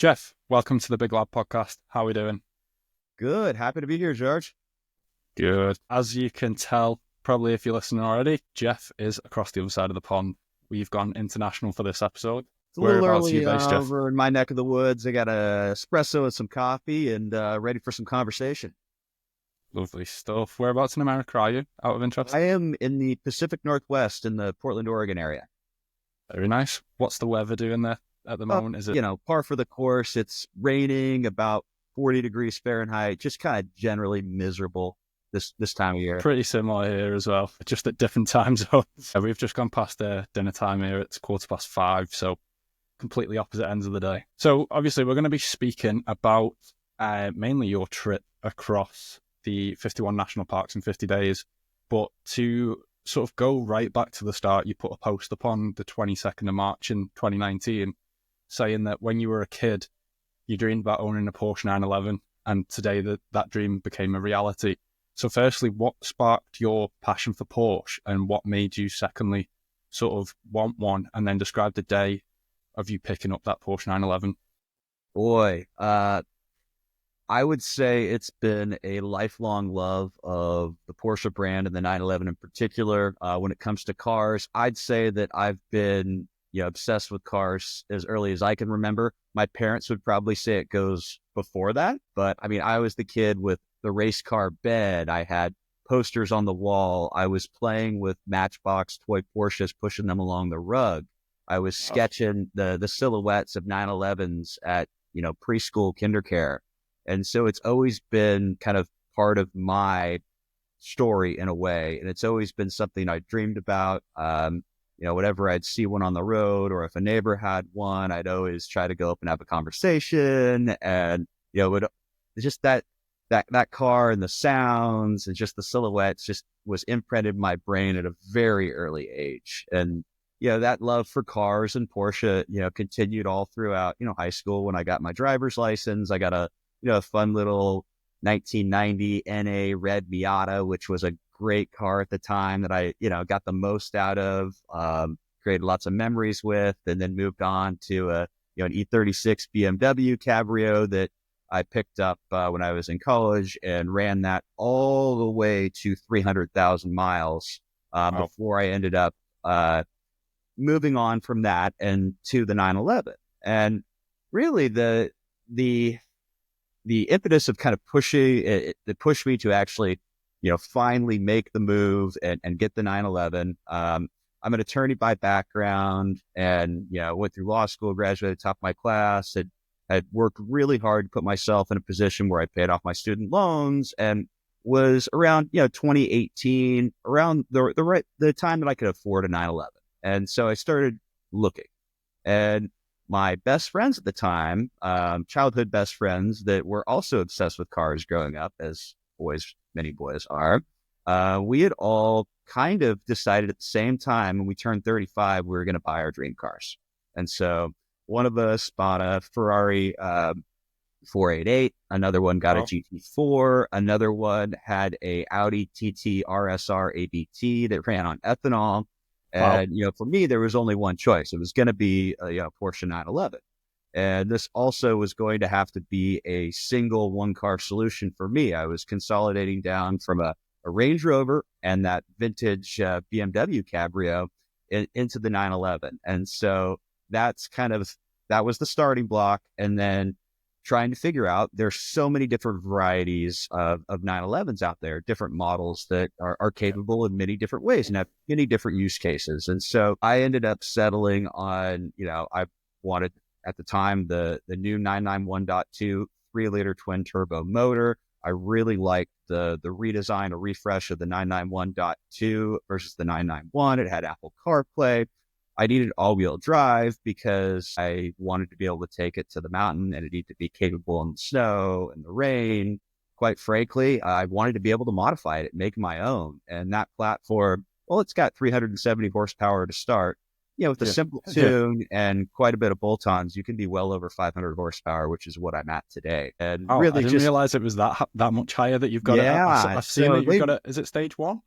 Jeff, welcome to the Big Lab podcast. How are we doing? Good. Happy to be here, George. Good. As you can tell, probably if you're listening already, Jeff is across the other side of the pond. We've gone international for this episode. It's a little Whereabouts are you early based, Jeff? over in my neck of the woods. I got a espresso and some coffee and ready for some conversation. Lovely stuff. Whereabouts in America are you, out of interest? I am in the Pacific Northwest in the Portland, Oregon area. Very nice. What's the weather doing there at the moment? Is it? Par for the course. It's raining, about 40 degrees Fahrenheit, just kind of generally miserable this time of year. Pretty similar here as well, just at different time zones. We've just gone past dinner time here. It's 5:15, so completely opposite ends of the day. So obviously we're going to be speaking about mainly your trip across the 51 national parks in 50 days. But to sort of go right back to the start, you put a post up on the 22nd of March in 2019 saying that when you were a kid, you dreamed about owning a Porsche 911, and today that dream became a reality. So firstly, what sparked your passion for Porsche, and what made you, secondly, sort of want one, and then describe the day of you picking up that Porsche 911? Boy, I would say it's been a lifelong love of the Porsche brand and the 911 in particular. When it comes to cars, I'd say that I've been obsessed with cars as early as I can remember. My parents would probably say it goes before that, but I mean, I was the kid with the race car bed. I had posters on the wall. I was playing with Matchbox toy Porsches, pushing them along the rug. I was sketching the silhouettes of 911s at preschool, kindercare. And so it's always been kind of part of my story in a way. And it's always been something I dreamed about. Whenever I'd see one on the road, or if a neighbor had one, I'd always try to go up and have a conversation. And, just that car and the sounds and just the silhouettes just was imprinted in my brain at a very early age. And, that love for cars and Porsche, continued all throughout, high school. When I got my driver's license, I got a fun little 1990 NA red Miata, which was a great car at the time that I, got the most out of, created lots of memories with, and then moved on to an E36 BMW Cabrio that I picked up when I was in college, and ran that all the way to 300,000 miles before I ended up moving on from that and to the 911. And really the impetus of kind of pushing it pushed me to actually, finally make the move and get the 911. I'm an attorney by background, and, went through law school, graduated top of my class, had worked really hard to put myself in a position where I paid off my student loans, and was around, 2018, around the time that I could afford a 911. And so I started looking, and my best friends at the time, childhood best friends that were also obsessed with cars growing up, as many boys are, we had all kind of decided at the same time when we turned 35, we were going to buy our dream cars. And so one of us bought a Ferrari 488, another one got a GT4, another one had a Audi TT RSR ABT that ran on ethanol. And, for me, there was only one choice. It was going to be a Porsche 911. And this also was going to have to be a single one-car solution for me. I was consolidating down from a Range Rover and that vintage BMW Cabrio into the 911. And so that was the starting block. And then trying to figure out, there's so many different varieties of 911s out there, different models that are capable in many different ways and have many different use cases. And so I ended up settling on, I wanted at the time the new 991.2 3-liter twin turbo motor. I really liked the redesign or refresh of the 991.2 versus the 991. It had Apple CarPlay. I needed all-wheel drive because I wanted to be able to take it to the mountain, and it needed to be capable in the snow and the rain. Quite frankly, I wanted to be able to modify it, make my own. And that platform, it's got 370 horsepower to start. With a simple tune and quite a bit of bolt-ons, you can be well over 500 horsepower, which is what I'm at today. And really, I didn't realize it was that much higher that you've got it at. I've seen that you've got it. Is it stage 1?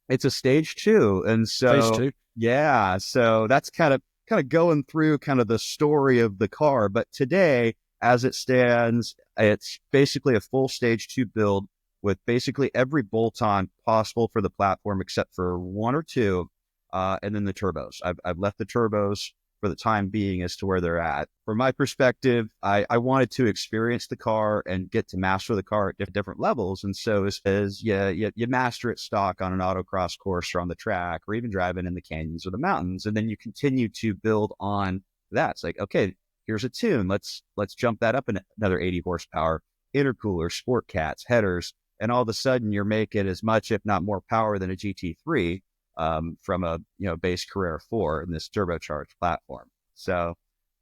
It's a stage 2. And so, stage 2. Yeah. So that's kind of going through kind of the story of the car. But today, as it stands, it's basically a full stage 2 build with basically every bolt-on possible for the platform except for one or two, and then the turbos. I've left the turbos for the time being as to where they're at. From my perspective, I wanted to experience the car and get to master the car at different levels. And so as you master it stock on an autocross course or on the track, or even driving in the canyons or the mountains, and then you continue to build on that. It's like, okay, here's a tune. Let's jump that up another 80 horsepower, intercooler, sport cats, headers, and all of a sudden you're making as much, if not more power than a GT3 from a base Carrera 4 in this turbocharged platform. So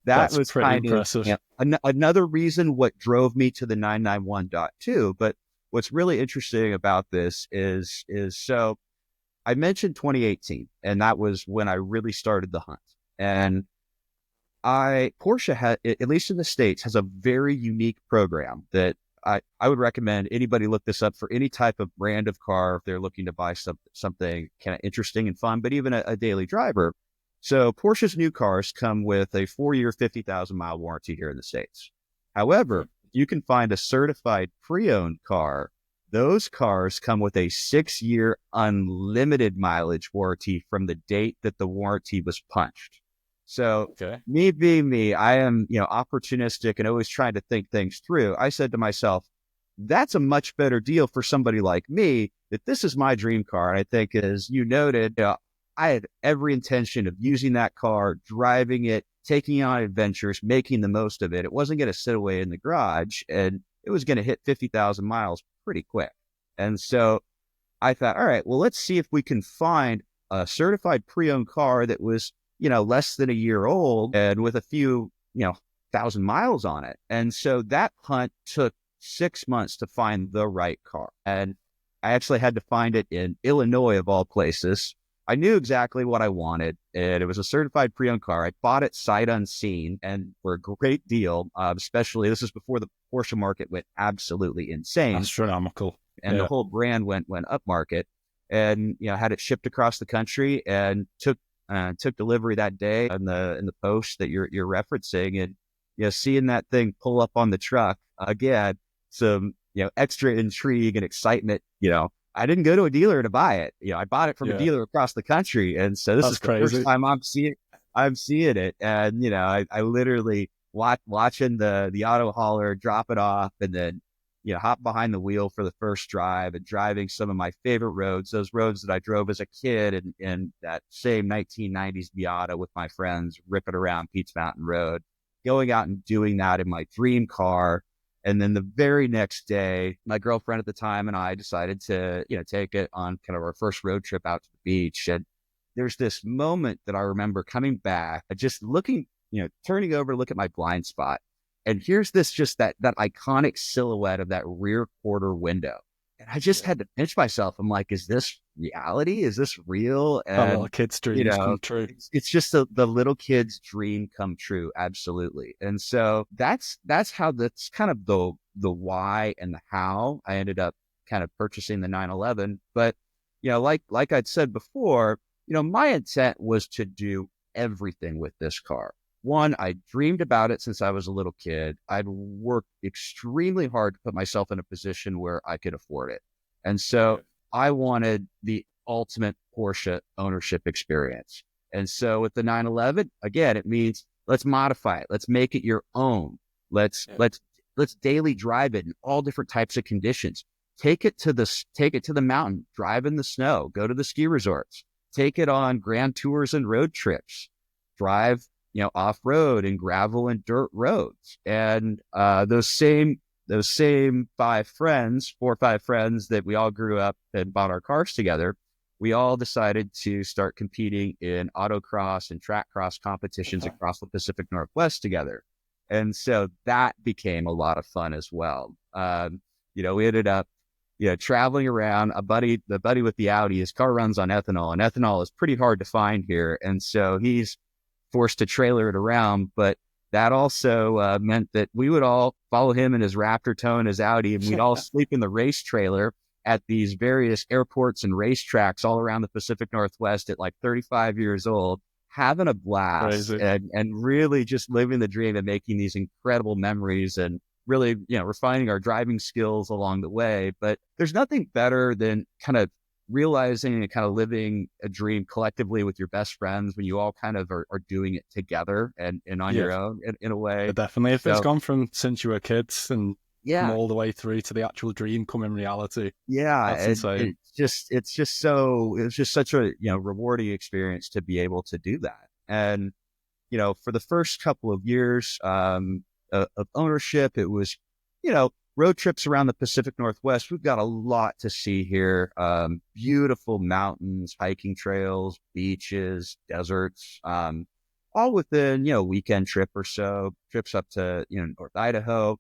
that That's was pretty kind impressive. of another reason what drove me to the 991.2. But what's really interesting about this is so I mentioned 2018, and that was when I really started the hunt. And Porsche had, at least in the States, has a very unique program that I would recommend anybody look this up for any type of brand of car if they're looking to buy something kind of interesting and fun, but even a daily driver. So Porsche's new cars come with a 4-year, 50,000 mile warranty here in the States. However, you can find a certified pre-owned car. Those cars come with a 6-year unlimited mileage warranty from the date that the warranty was punched. So me being me, I am, opportunistic and always trying to think things through. I said to myself, that's a much better deal for somebody like me, that this is my dream car. And I think, as you noted, I had every intention of using that car, driving it, taking on adventures, making the most of it. It wasn't going to sit away in the garage, and it was going to hit 50,000 miles pretty quick. And so I thought, all right, well, let's see if we can find a certified pre-owned car that was less than a year old and with a few, 1,000 miles on it. And so that hunt took 6 months to find the right car. And I actually had to find it in Illinois, of all places. I knew exactly what I wanted, and it was a certified pre-owned car. I bought it sight unseen and for a great deal, especially this is before the Porsche market went absolutely insane. Astronomical. And the whole brand went up market, and, had it shipped across the country and took delivery that day in the post that you're referencing, and seeing that thing pull up on the truck again, some extra intrigue and excitement. I didn't go to a dealer to buy it. I bought it from a dealer across the country, and so this is the first time I'm seeing it. And I literally watching the auto hauler drop it off, and then hop behind the wheel for the first drive and driving some of my favorite roads, those roads that I drove as a kid in that same 1990s Miata with my friends, ripping around Pete's Mountain Road, going out and doing that in my dream car. And then the very next day, my girlfriend at the time and I decided to, take it on kind of our first road trip out to the beach. And there's this moment that I remember coming back, just looking, turning over to look at my blind spot. And here's just that iconic silhouette of that rear quarter window. And I just had to pinch myself. I'm like, is this reality? Is this real? And a little kid's dreams come true. It's just the little kid's dream come true. Absolutely. And so that's kind of the why and the how I ended up kind of purchasing the 911. But, like I'd said before, my intent was to do everything with this car. One, I dreamed about it since I was a little kid. I'd worked extremely hard to put myself in a position where I could afford it. And so I wanted the ultimate Porsche ownership experience. And so with the 911, again, it means let's modify it. Let's make it your own. Let's daily drive it in all different types of conditions. Take it to the mountain, drive in the snow, go to the ski resorts, take it on grand tours and road trips, drive off-road and gravel and dirt roads. And those same 4 or 5 friends that we all grew up and bought our cars together, we all decided to start competing in autocross and track cross competitions across the Pacific Northwest together. And so that became a lot of fun as well. We ended up traveling around. The buddy with the Audi, his car runs on ethanol, and ethanol is pretty hard to find here. And so he's forced to trailer it around, but that also meant that we would all follow him in his Raptor tow and his Audi, and we'd all sleep in the race trailer at these various airports and racetracks all around the Pacific Northwest at like 35 years old, having a blast Crazy. and really just living the dream and making these incredible memories and really, refining our driving skills along the way. But there's nothing better than kind of realizing and kind of living a dream collectively with your best friends when you all kind of are doing it together and on Yeah, your own in a way. definitely. If it's So gone from since you were kids and come yeah, all the way through to the actual dream coming reality, yeah, that's and insane. it was just such a rewarding experience to be able to do that. And for the first couple of years of ownership, it was road trips around the Pacific Northwest. We've got a lot to see here. Beautiful mountains, hiking trails, beaches, deserts, all within a weekend trip or so. Trips up to North Idaho.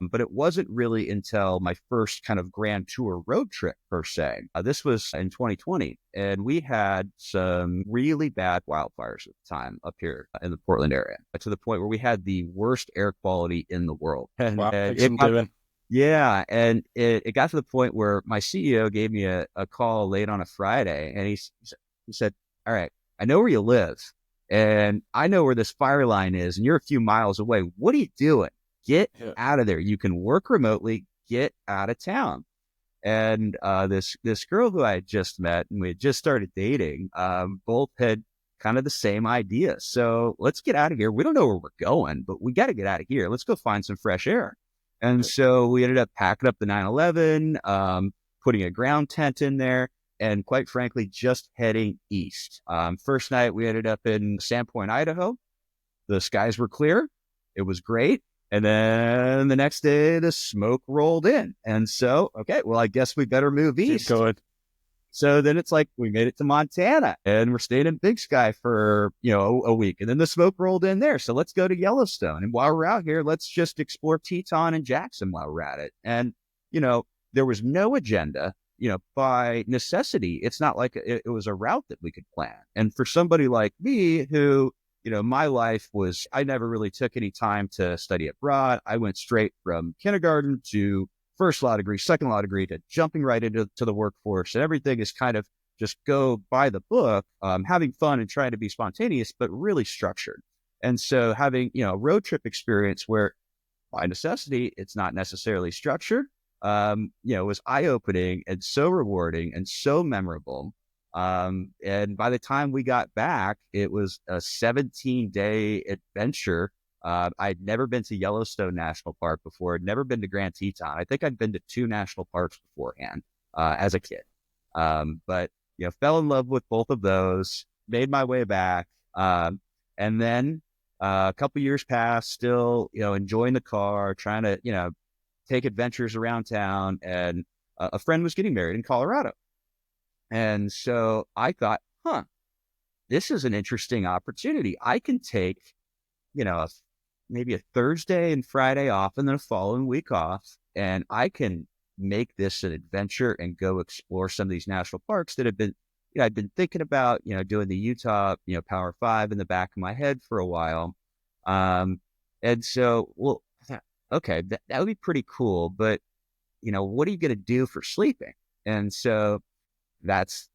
But it wasn't really until my first kind of grand tour road trip, per se. This was in 2020, and we had some really bad wildfires at the time up here in the Portland area, to the point where we had the worst air quality in the world. And, Wow, and takes it some got, doing. yeah, and it got to the point where my CEO gave me a call late on a Friday, and he said, "All right, I know where you live, and I know where this fire line is, and you're a few miles away. What are you doing? Get Yeah, out of there. You can work remotely. Get out of town." And this girl who I had just met and we had just started dating, both had kind of the same idea. So let's get out of here. We don't know where we're going, but we got to get out of here. Let's go find some fresh air. And yeah. so we ended up packing up the 911, putting a ground tent in there, and quite frankly, just heading east. First night we ended up in Sandpoint, Idaho. The skies were clear. It was great. And then the next day, the smoke rolled in. And so, okay, well, I guess we better move Keep east. going. So then it's like we made it to Montana and we're staying in Big Sky for, a week. And then the smoke rolled in there. So let's go to Yellowstone. And while we're out here, let's just explore Teton and Jackson while we're at it. And, there was no agenda. By necessity, it's not like it was a route that we could plan. And for somebody like me who, my life was, I never really took any time to study abroad. I went straight from kindergarten to first law degree, second law degree, to jumping right into the workforce. And everything is kind of just go by the book, having fun and trying to be spontaneous, but really structured. And so having, a road trip experience where by necessity, it's not necessarily structured, was eye-opening and so rewarding and so memorable. And by the time we got back, it was a 17-day adventure. I'd never been to Yellowstone National Park before. I'd never been to Grand Teton. I think I'd been to 2 national parks beforehand, as a kid. But, fell in love with both of those, made my way back. And then a couple years passed, still, enjoying the car, trying to, take adventures around town. And a friend was getting married in Colorado. And so I thought, this is an interesting opportunity. I can take, maybe a Thursday and Friday off and then a following week off, and I can make this an adventure and go explore some of these national parks that have been, I've been thinking about, doing the Utah, Power 5 in the back of my head for a while. And so, well, okay, that would be pretty cool, but, what are you going to do for sleeping? And so that's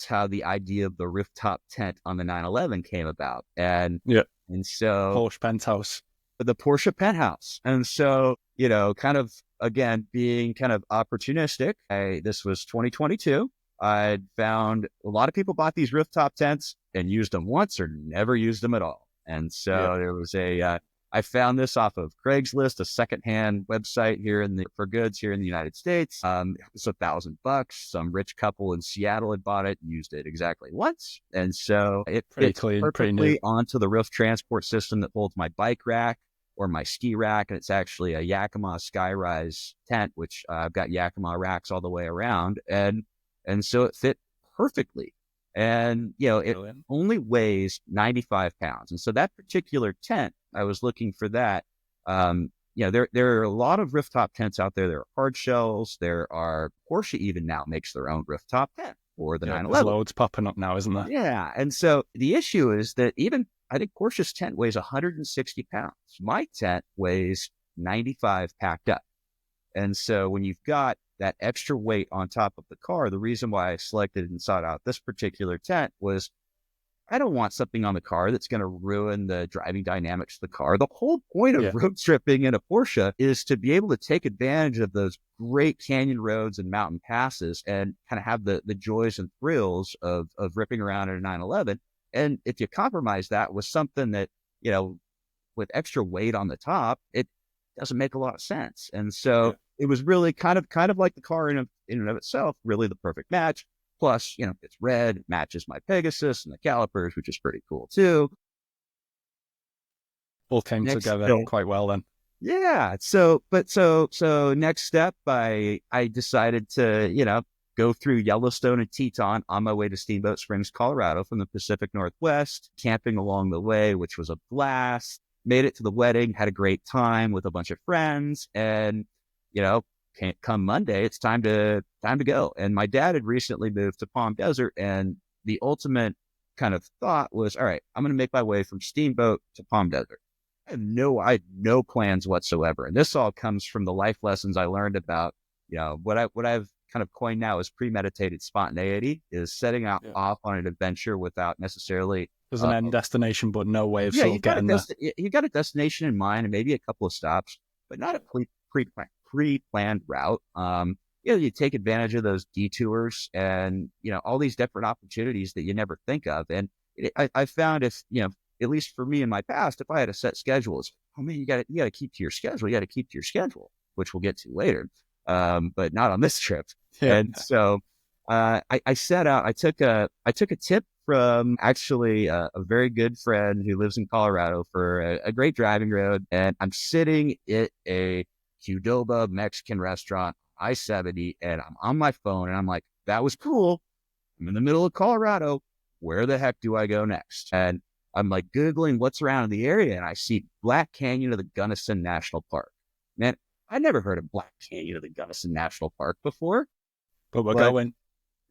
how the idea of the rooftop tent on the 911 came about. And Yeah, so Porsche penthouse. the Porsche penthouse. And so, kind of again being kind of opportunistic. This was 2022. I found a lot of people bought these rooftop tents and used them once or never used them at all. And Yeah, so there was I found this off of Craigslist, a secondhand website for goods here in the United States. It was $1,000. Some rich couple in Seattle had bought it and used it exactly once. And so it pretty fits clean, pretty new. perfectly onto the roof transport system that holds my bike rack or my ski rack. And it's actually a Yakima Skyrise tent, which I've got Yakima racks all the way around. And so it fit perfectly. And, it Brilliant. only weighs 95 pounds. And so that particular tent, I was looking for that. There are a lot of rooftop tents out there. There are hard shells. There are Porsche even now makes their own rooftop tent for the Yeah, there's 911. loads popping up now, isn't there? Yeah. And so the issue is that I think Porsche's tent weighs 160 pounds. My tent weighs 95 packed up. And so when you've got that extra weight on top of the car, the reason why I selected and sought out this particular tent was I don't want something on the car that's going to ruin the driving dynamics of the car. The whole point of road tripping in a Porsche is to be able to take advantage of those great canyon roads and mountain passes and kind of have the joys and thrills of ripping around in a 911. And if you compromise that with something that, with extra weight on the top, it doesn't make a lot of sense. And so it was really kind of like the car in and of itself, really the perfect match. Plus, it's red, it matches my Pegasus and the calipers, which is pretty cool too. All came together quite well then. Yeah. So next step, I decided to, go through Yellowstone and Teton on my way to Steamboat Springs, Colorado from the Pacific Northwest, camping along the way, which was a blast. Made it to the wedding, had a great time with a bunch of friends, and, come Monday, it's time to go. And my dad had recently moved to Palm Desert, and the ultimate kind of thought was, all right, I'm going to make my way from Steamboat to Palm Desert. I had no plans whatsoever. And this all comes from the life lessons I learned about, what I've kind of coined now as premeditated spontaneity, is setting out off on an adventure without necessarily. There's an end destination, but no way of sort of getting there. You got a destination in mind and maybe a couple of stops, but not a pre-planned route. You take advantage of those detours and, all these different opportunities that you never think of. And I found if, at least for me in my past, if I had a set schedule, it's, oh man, you got to keep to your schedule. You got to keep to your schedule, which we'll get to later. But not on this trip. Yeah. And so, I set out, I took a tip from actually a very good friend who lives in Colorado for a great driving road. And I'm sitting at a Qdoba Mexican restaurant, I-70, and I'm on my phone and I'm like, that was cool. I'm in the middle of Colorado. Where the heck do I go next? And I'm like Googling what's around in the area, and I see Black Canyon of the Gunnison National Park. Man, I never heard of Black Canyon of the Gunnison National Park before. But we're going.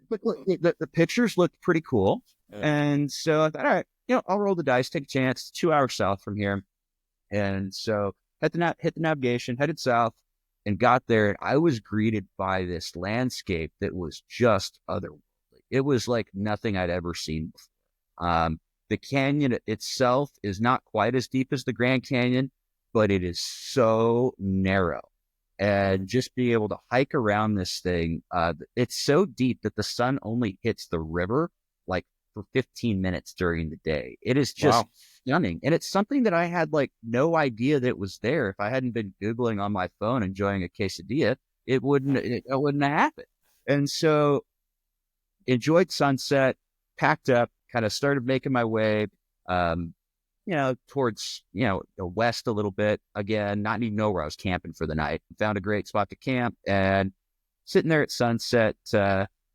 But look, the pictures looked pretty cool. Yeah. And so I thought, all right, I'll roll the dice, take a chance. 2 hours south from here. And so hit the navigation, headed south, and got there. I was greeted by this landscape that was just otherworldly. It was like nothing I'd ever seen before. The canyon itself is not quite as deep as the Grand Canyon, but it is so narrow. And just being able to hike around this thing, it's so deep that the sun only hits the river like for 15 minutes during the day. It is just stunning. And it's something that I had like no idea that was there. If I hadn't been Googling on my phone, enjoying a quesadilla, it wouldn't have happened. And so enjoyed sunset, packed up, kind of started making my way, towards, the west a little bit. Again, not even know where I was camping for the night. Found a great spot to camp and sitting there at sunset,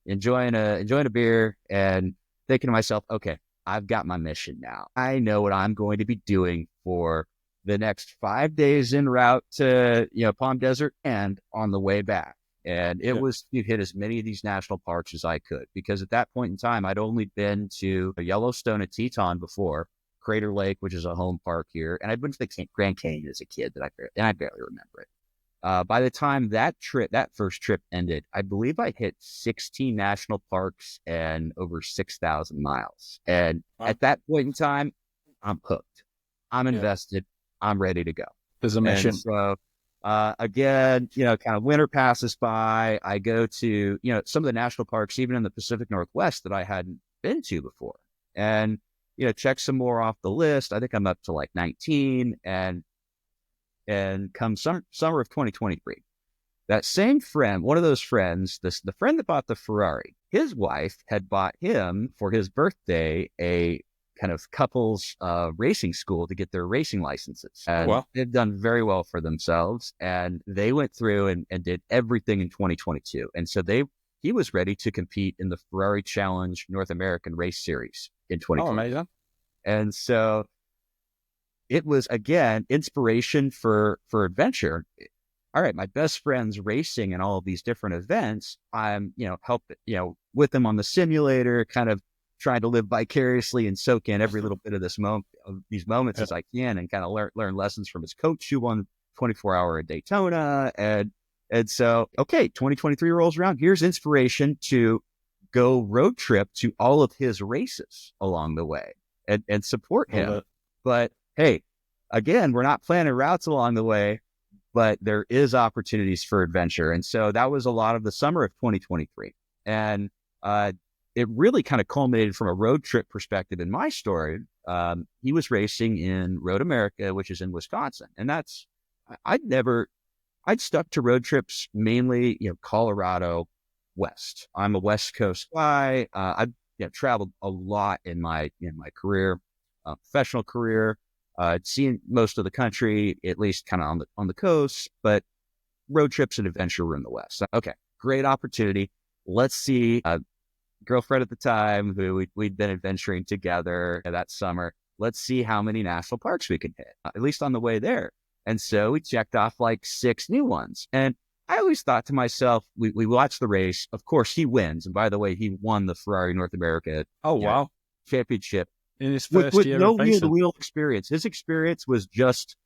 enjoying a beer and thinking to myself, okay, I've got my mission now. I know what I'm going to be doing for the next 5 days en route to, Palm Desert and on the way back. And it was to hit as many of these national parks as I could, because at that point in time, I'd only been to Yellowstone and Teton before, Crater Lake, which is a home park here. And I'd been to the Grand Canyon as a kid and I barely remember it. By the time that first trip ended, I believe I hit 16 national parks and over 6,000 miles. And at that point in time, I'm hooked. I'm invested. I'm ready to go. There's a mission. And so, again, kind of winter passes by. I go to, some of the national parks, even in the Pacific Northwest, that I hadn't been to before. And, check some more off the list. I think I'm up to like 19 and come summer of 2023, that same friend, one of those friends, the friend that bought the Ferrari, his wife had bought him for his birthday a kind of couples racing school to get their racing licenses. And they've done very well for themselves. And they went through and did everything in 2022. And so he was ready to compete in the Ferrari Challenge North American Race Series in 2020. Oh, amazing. And so it was, again, inspiration for adventure. All right, my best friend's racing in all of these different events. I'm, with them on the simulator, kind of trying to live vicariously and soak in every little bit of these moments as I can, and kind of learn lessons from his coach who won 24-hour at Daytona. And so, okay, 2023 rolls around. Here's inspiration to go road trip to all of his races along the way. and support Love him. it. But hey, again, we're not planning routes along the way, but there is opportunities for adventure. And so that was a lot of the summer of 2023. And it really kind of culminated from a road trip perspective in my story. He was racing in Road America, which is in Wisconsin. And I'd stuck to road trips mainly, Colorado West. I'm a West Coast guy. I've traveled a lot in my career, professional career. Seen most of the country, at least kind of on the coast, but road trips and adventure were in the West. Okay, great opportunity. Let's see. Girlfriend at the time, who we'd been adventuring together that summer. Let's see how many national parks we could hit, at least on the way there. And so we checked off like 6 new ones. And I always thought to myself, we watched the race. Of course, he wins. And by the way, he won the Ferrari North America Wow. championship In his with first year no of racing. wheel experience. His experience was just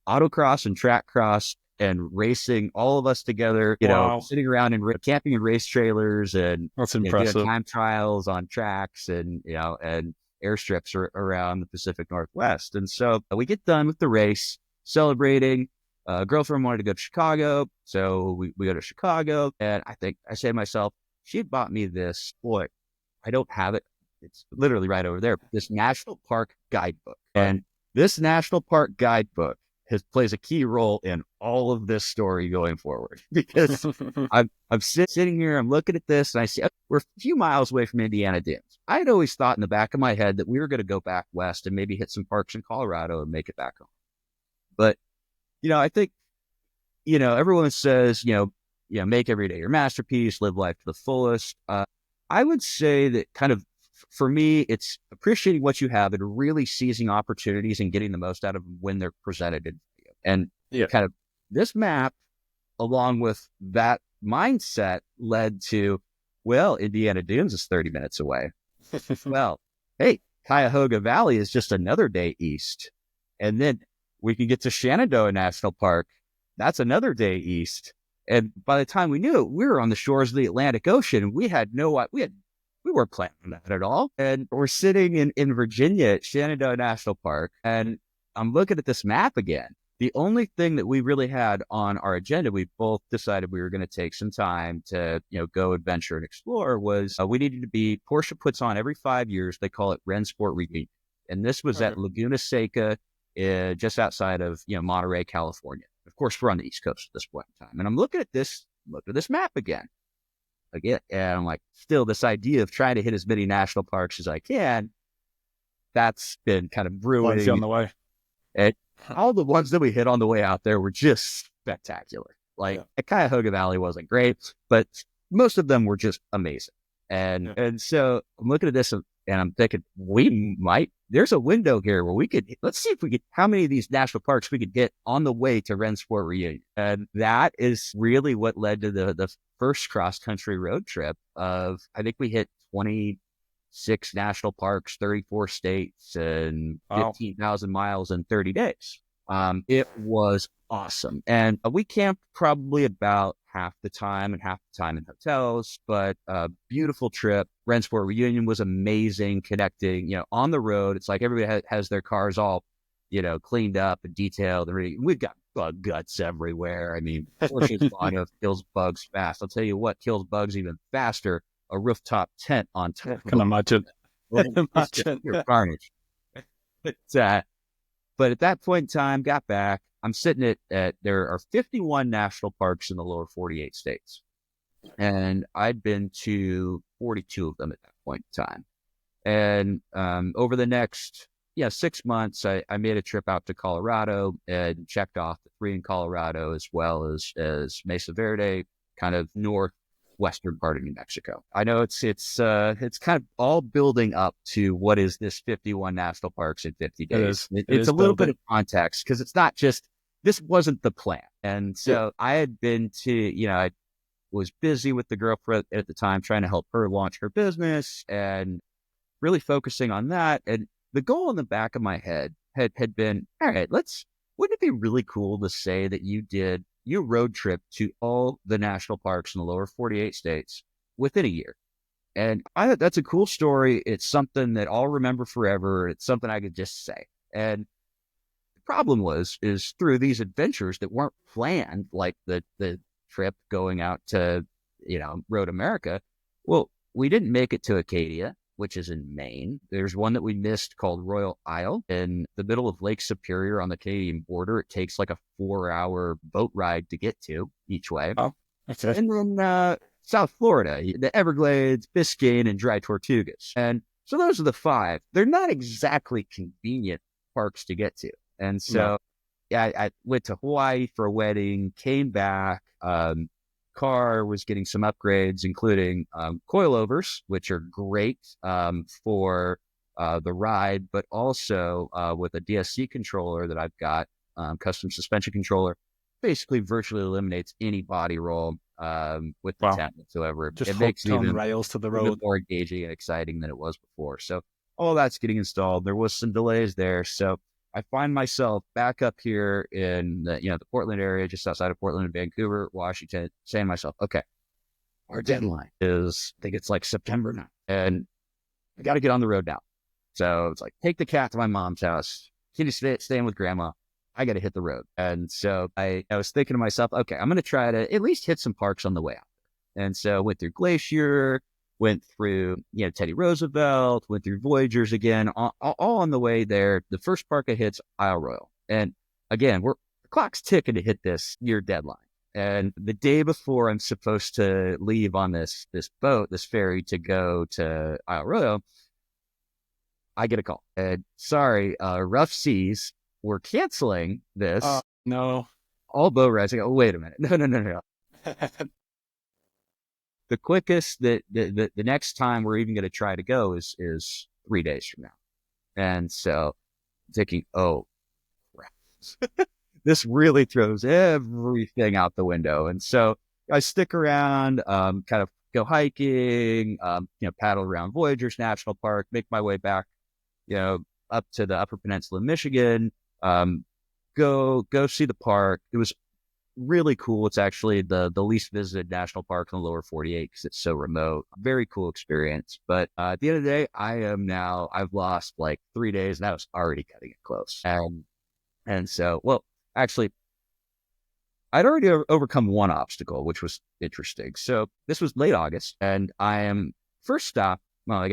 autocross and track cross and racing all of us together, Wow. sitting around and camping in race trailers and That's doing impressive. time trials on tracks and airstrips around the Pacific Northwest. And so we get done with the race, celebrating. Girlfriend wanted to go to Chicago, so we go to Chicago. And I say to myself, she had bought me this. Boy, I don't have it. It's literally right over there. This national park guidebook, and this national park guidebook plays a key role in all of this story going forward, because I'm sitting here, I'm looking at this, and I see we're a few miles away from Indiana Dunes. I had always thought in the back of my head that we were going to go back west and maybe hit some parks in Colorado and make it back home. But, I think, everyone says, make every day your masterpiece, live life to the fullest. I would say that kind of, for me, it's appreciating what you have and really seizing opportunities and getting the most out of them when they're presented to you. And kind of this map, along with that mindset, led to, well, Indiana Dunes is 30 minutes away. Well, hey, Cuyahoga Valley is just another day east. And then we can get to Shenandoah National Park. That's another day east. And by the time we knew it, we were on the shores of the Atlantic Ocean. We weren't planning on that at all. And we're sitting in Virginia at Shenandoah National Park, and I'm looking at this map again. The only thing that we really had on our agenda, we both decided we were going to take some time to, go adventure and explore, was we needed to be, Porsche puts on every 5 years, they call it Rennsport Reunion. And this was at Laguna Seca, just outside of, Monterey, California. Of course, we're on the East Coast at this point in time. And I'm looking at this map again. And I'm like, still this idea of trying to hit as many national parks as I can, that's been kind of brewing on the way. And all the ones that we hit on the way out there were just spectacular. Cuyahoga Valley wasn't great, but most of them were just amazing. And so I'm looking at this and I'm thinking, there's a window here where let's see if we could, how many of these national parks we could hit on the way to Rennsport Reunion. And that is really what led to the first cross-country road trip of, I think we hit 26 national parks, 34 states, and 15,000 miles in 30 days. It was awesome. And we camped probably about half the time in hotels, but a beautiful trip. Rennsport Reunion was amazing, connecting, on the road. It's like everybody has their cars all, cleaned up and detailed. We've got bug guts everywhere. I mean, Porsche's Bono kills bugs fast. I'll tell you what kills bugs even faster, a rooftop tent on top. I can imagine. You're carnage. But at that point in time, got back. I'm sitting at there are 51 national parks in the lower 48 states. And I'd been to 42 of them at that point in time. And over the next 6 months, I made a trip out to Colorado and checked off the 3 in Colorado, as well as Mesa Verde, kind of northwestern part of New Mexico. I know it's kind of all building up to what is this 51 national parks in 50 days. It's a little bit of context, because it's not just, this wasn't the plan. And so I had been to, I was busy with the girlfriend at the time, trying to help her launch her business and really focusing on that. And the goal in the back of my head had been, all right, wouldn't it be really cool to say that you road trip to all the national parks in the lower 48 states within a year? And I thought that's a cool story. It's something that I'll remember forever. It's something I could just say. And the problem is through these adventures that weren't planned, like the trip going out to, Road America. Well, we didn't make it to Acadia, which is in Maine. There's one that we missed called Royal Isle in the middle of Lake Superior on the Canadian border. It takes like a 4-hour boat ride to get to each way. Oh, okay. And then South Florida, the Everglades, Biscayne, and Dry Tortugas. And so those are the 5. They're not exactly convenient parks to get to. And so I went to Hawaii for a wedding, came back. Car was getting some upgrades, including coilovers, which are great for the ride, but also with a DSC controller that I've got, custom suspension controller, basically virtually eliminates any body roll with the tent whatsoever. Just it makes it on even rails to the a road. bit more engaging and exciting than it was before. So all that's getting installed. There was some delays there. So I find myself back up here in the Portland area, just outside of Portland and Vancouver, Washington, saying to myself, okay, our deadline is, I think it's like September 9th, and I got to get on the road now. So it's like, take the cat to my mom's house. Can you stay in with grandma? I got to hit the road. And so I was thinking to myself, okay, I'm going to try to at least hit some parks on the way out. And so went through Glacier, went through, Teddy Roosevelt, went through Voyagers again, all on the way there. The first park I hit's Isle Royal. And again, the clock's ticking to hit this year deadline. And the day before I'm supposed to leave on this boat, this ferry to go to Isle Royal, I get a call. And sorry, rough seas. We're canceling this. No. All boat rides. I go, oh, wait a minute. No. The quickest that the next time we're even going to try to go is 3 days from now. And so I'm thinking, oh, crap. This really throws everything out the window. And so I stick around, kind of go hiking, paddle around Voyagers National Park, make my way back, up to the Upper Peninsula of Michigan, go see the park. It was really cool. It's actually the least visited national park in the lower 48 because it's so remote. Very cool experience. But at the end of the day, I've lost like 3 days and I was already cutting it close. And so, actually, I'd already overcome one obstacle, which was interesting. So this was late August and I am first stop,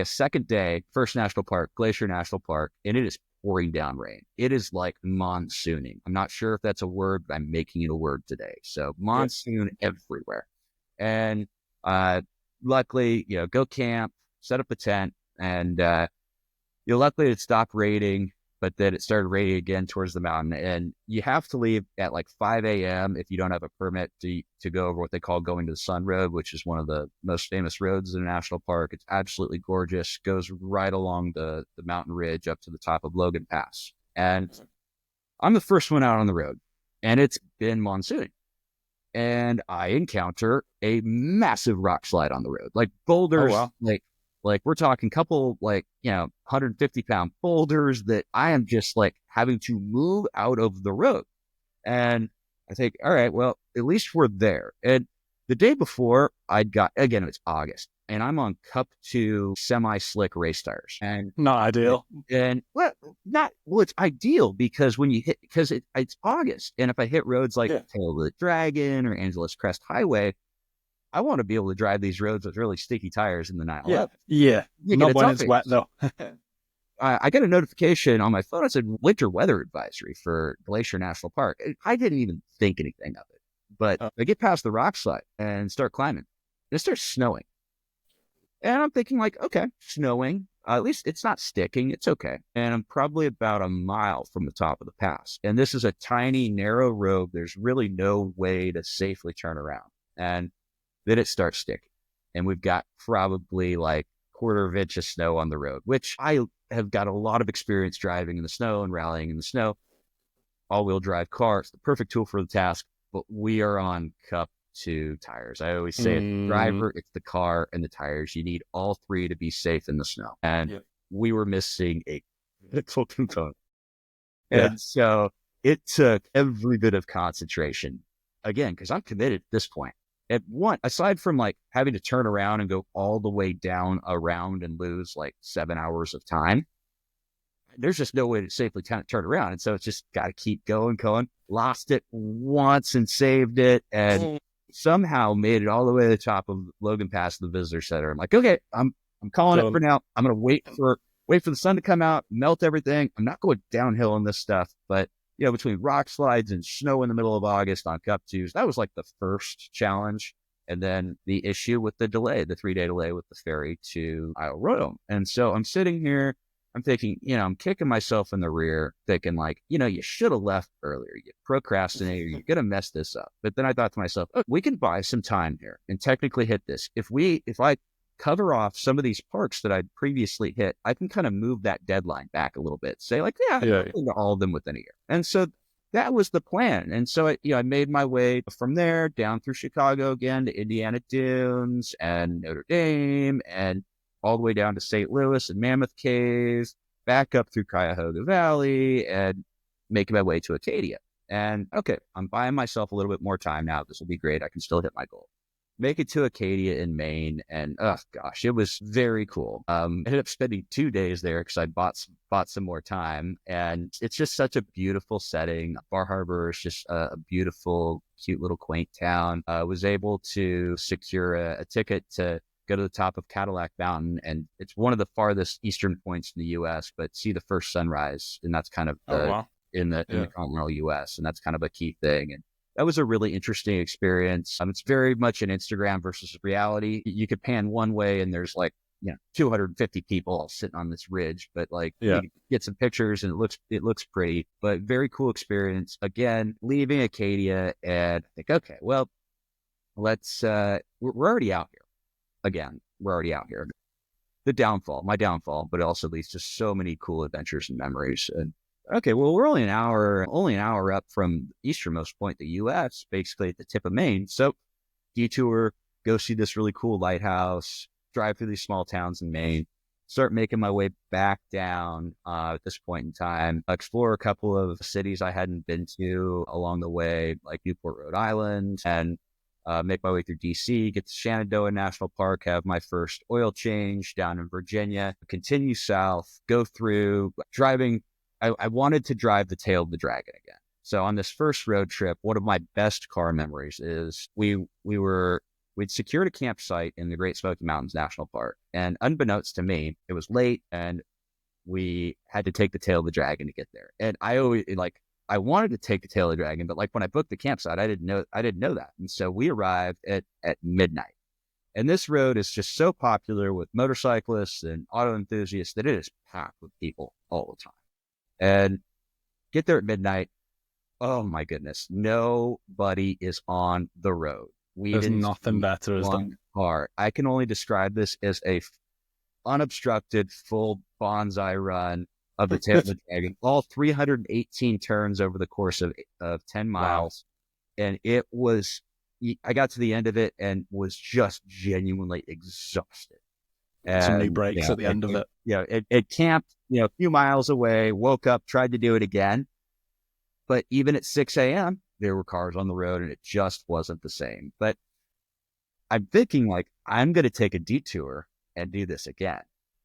second day, first national park, Glacier National Park, and it is pouring down rain. It is like monsooning. I'm not sure if that's a word, but I'm making it a word today. So monsoon everywhere. And luckily, go camp, set up a tent, and luckily it stopped raining, but then it started raining again towards the mountain. And you have to leave at like 5 a.m. if you don't have a permit to go over what they call going to the Sun Road, which is one of the most famous roads in the national park. It's absolutely gorgeous. Goes right along the mountain ridge up to the top of Logan Pass. And I'm the first one out on the road, and it's been monsooning. And I encounter a massive rock slide on the road, like boulders, like we're talking couple 150-pound boulders that I am just like having to move out of the road. And I think, all right, well, at least we're there. And the day before again, it's August, and I'm on Cup 2 semi-slick race tires. And not ideal. It's ideal because it's August. And if I hit roads like Tail of the Dragon or Angeles Crest Highway, I want to be able to drive these roads with really sticky tires in the 911. Yeah. Not when it's wet, though. I got a notification on my phone. It said winter weather advisory for Glacier National Park. I didn't even think anything of it. But I get past the rock slide and start climbing. It starts snowing. And I'm thinking like, okay, snowing. At least it's not sticking. It's okay. And I'm probably about a mile from the top of the pass. And this is a tiny, narrow road. There's really no way to safely turn around. And then it starts sticking. And we've got probably like 1/4 inch of snow on the road, which I have got a lot of experience driving in the snow and rallying in the snow. All-wheel drive car. It's the perfect tool for the task, but we are on Cup 2 tires. I always say it's the driver, it's the car, and the tires. You need all three to be safe in the snow. And we were missing a critical component. And so it took every bit of concentration, again, because I'm committed at this point. aside from like having to turn around and go all the way down around and lose like 7 hours of time, there's just no way to safely turn around. And so it's just got to keep going. Lost it once and saved it, and somehow made it all the way to the top of Logan Pass, the visitor center. I'm like, okay, I'm calling it for now. I'm going to wait for the sun to come out, melt everything. I'm not going downhill on this stuff, but between rock slides and snow in the middle of August on Cup 2s, that was like the first challenge. And then the issue with the delay, the 3-day delay with the ferry to Isle Royale. And so I'm sitting here, I'm thinking, I'm kicking myself in the rear, thinking like, you should have left earlier. You procrastinator, you're going to mess this up. But then I thought to myself, oh, we can buy some time here and technically hit this. If I cover off some of these parks that I'd previously hit, I can kind of move that deadline back a little bit. Say like, all of them within a year. And so that was the plan. And so I made my way from there down through Chicago again to Indiana Dunes and Notre Dame and all the way down to St. Louis and Mammoth Cave, back up through Cuyahoga Valley and making my way to Acadia. And okay, I'm buying myself a little bit more time now. This will be great. I can still hit my goal. Make it to Acadia in Maine, and oh gosh, it was very cool. Ended up spending 2 days there because I bought some more time, and it's just such a beautiful setting. Bar Harbor is just a beautiful, cute little quaint town. Was able to secure a ticket to go to the top of Cadillac Mountain, and it's one of the farthest eastern points in the U.S., but see the first sunrise, and that's kind of in the continental U.S., and that's kind of a key thing. And that was a really interesting experience. It's very much an Instagram versus reality. You could pan one way and there's like, 250 people all sitting on this ridge, but like you can get some pictures and it looks pretty, but very cool experience. Again, leaving Acadia, and I think, okay, well, we're already out here. Again, we're already out here. My downfall, but it also leads to so many cool adventures and memories. And okay, well, we're only an hour up from the easternmost point, the U.S., basically at the tip of Maine. So detour, go see this really cool lighthouse, drive through these small towns in Maine, start making my way back down at this point in time, explore a couple of cities I hadn't been to along the way, like Newport, Rhode Island, and make my way through D.C., get to Shenandoah National Park, have my first oil change down in Virginia, continue south, go through driving. I wanted to drive the tail of the dragon again. So on this first road trip, one of my best car memories is we'd secured a campsite in the Great Smoky Mountains National Park. And unbeknownst to me, it was late and we had to take the tail of the dragon to get there. And I wanted to take the tail of the dragon, but like when I booked the campsite, I didn't know that. And so we arrived at midnight. And this road is just so popular with motorcyclists and auto enthusiasts that it is packed with people all the time. And get there at midnight. Oh my goodness. Nobody is on the road. There's nothing better as the car. I can only describe this as a unobstructed full bonsai run of the tail of the dragon, all 318 turns over the course of 10 miles. Wow. And I got to the end of it and was just genuinely exhausted. Some knee breaks at the end of it. Yeah, it camped, a few miles away, woke up, tried to do it again. But even at 6 a.m., there were cars on the road and it just wasn't the same. But I'm thinking like, I'm going to take a detour and do this again.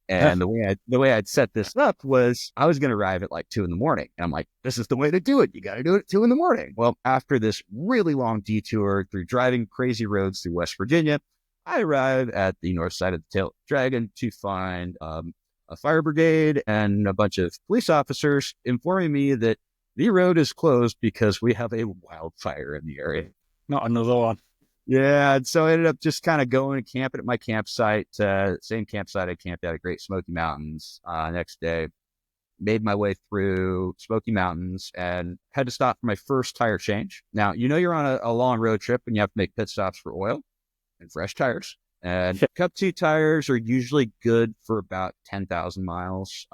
And the way I'd set this up was I was going to arrive at like 2 a.m. And I'm like, this is the way to do it. You got to do it at 2 a.m. Well, after this really long detour through driving crazy roads through West Virginia, I arrived at the north side of the tail of the dragon to find a fire brigade and a bunch of police officers informing me that the road is closed because we have a wildfire in the area. Not another one. Yeah, and so I ended up just kind of going and camping at my campsite, same campsite I camped at Great Smoky Mountains next day. Made my way through Smoky Mountains and had to stop for my first tire change. Now, you're on a long road trip and you have to make pit stops for oil and fresh tires. And Cup 2 tires are usually good for about 10,000 miles,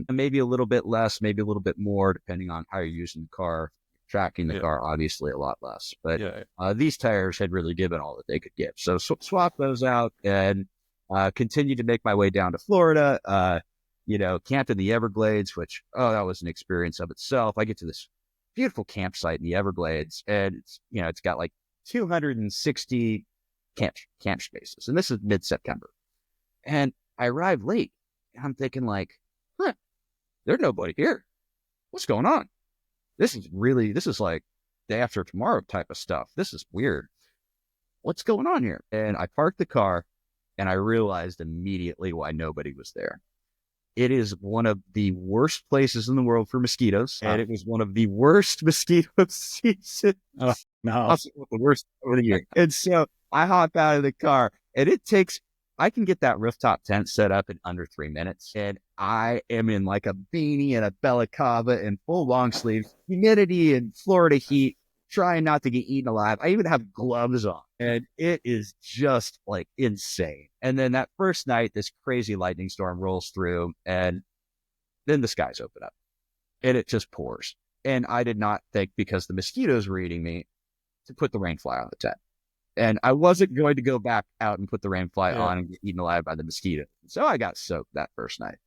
maybe a little bit less, maybe a little bit more, depending on how you're using the car. Tracking the car, obviously a lot less, but these tires had really given all that they could give. So swap those out and continued to make my way down to Florida, camped in the Everglades, which, that was an experience of itself. I get to this beautiful campsite in the Everglades and it's got like 260 camp spaces. And this is mid-September. And I arrived late. And I'm thinking like, there's nobody here. What's going on? This is like day after tomorrow type of stuff. This is weird. What's going on here? And I parked the car and I realized immediately why nobody was there. It is one of the worst places in the world for mosquitoes. And it was one of the worst mosquito seasons. Oh, no. Also the worst over the year. And so I hop out of the car and I can get that rooftop tent set up in under 3 minutes. And I am in like a beanie and a balaclava and full long sleeves, humidity and Florida heat, trying not to get eaten alive. I even have gloves on and it is just like insane. And then that first night, this crazy lightning storm rolls through and then the skies open up and it just pours. And I did not think, because the mosquitoes were eating me, to put the rain fly on the tent. And I wasn't going to go back out and put the rain fly on and get eaten alive by the mosquito. So I got soaked that first night.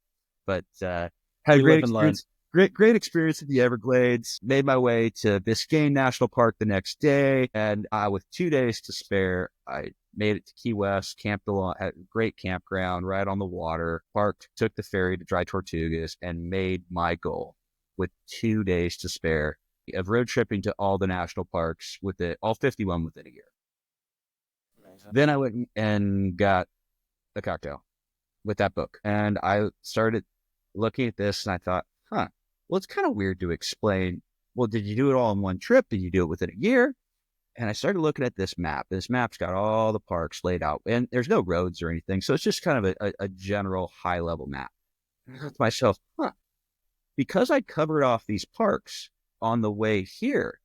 But had a great experience. Great experience at the Everglades. Made my way to Biscayne National Park the next day. And with 2 days to spare, I made it to Key West, camped along at a great campground right on the water, parked, took the ferry to Dry Tortugas, and made my goal with 2 days to spare of road tripping to all the national parks all 51 within a year. Then I went and got a cocktail with that book. And I started looking at this and I thought, well, it's kind of weird to explain. Well, did you do it all in one trip? Did you do it within a year? And I started looking at this map. This map's got all the parks laid out and there's no roads or anything. So it's just kind of a general high level map. And I thought to myself, because I covered off these parks on the way here,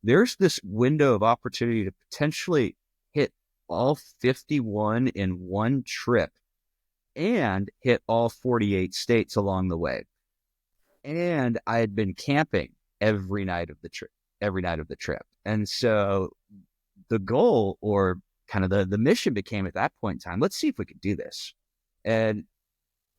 there's this window of opportunity to potentially hit all 51 in one trip and hit all 48 states along the way. And I had been camping every night of the trip. And so the goal, or kind of the mission, became at that point in time, let's see if we could do this. And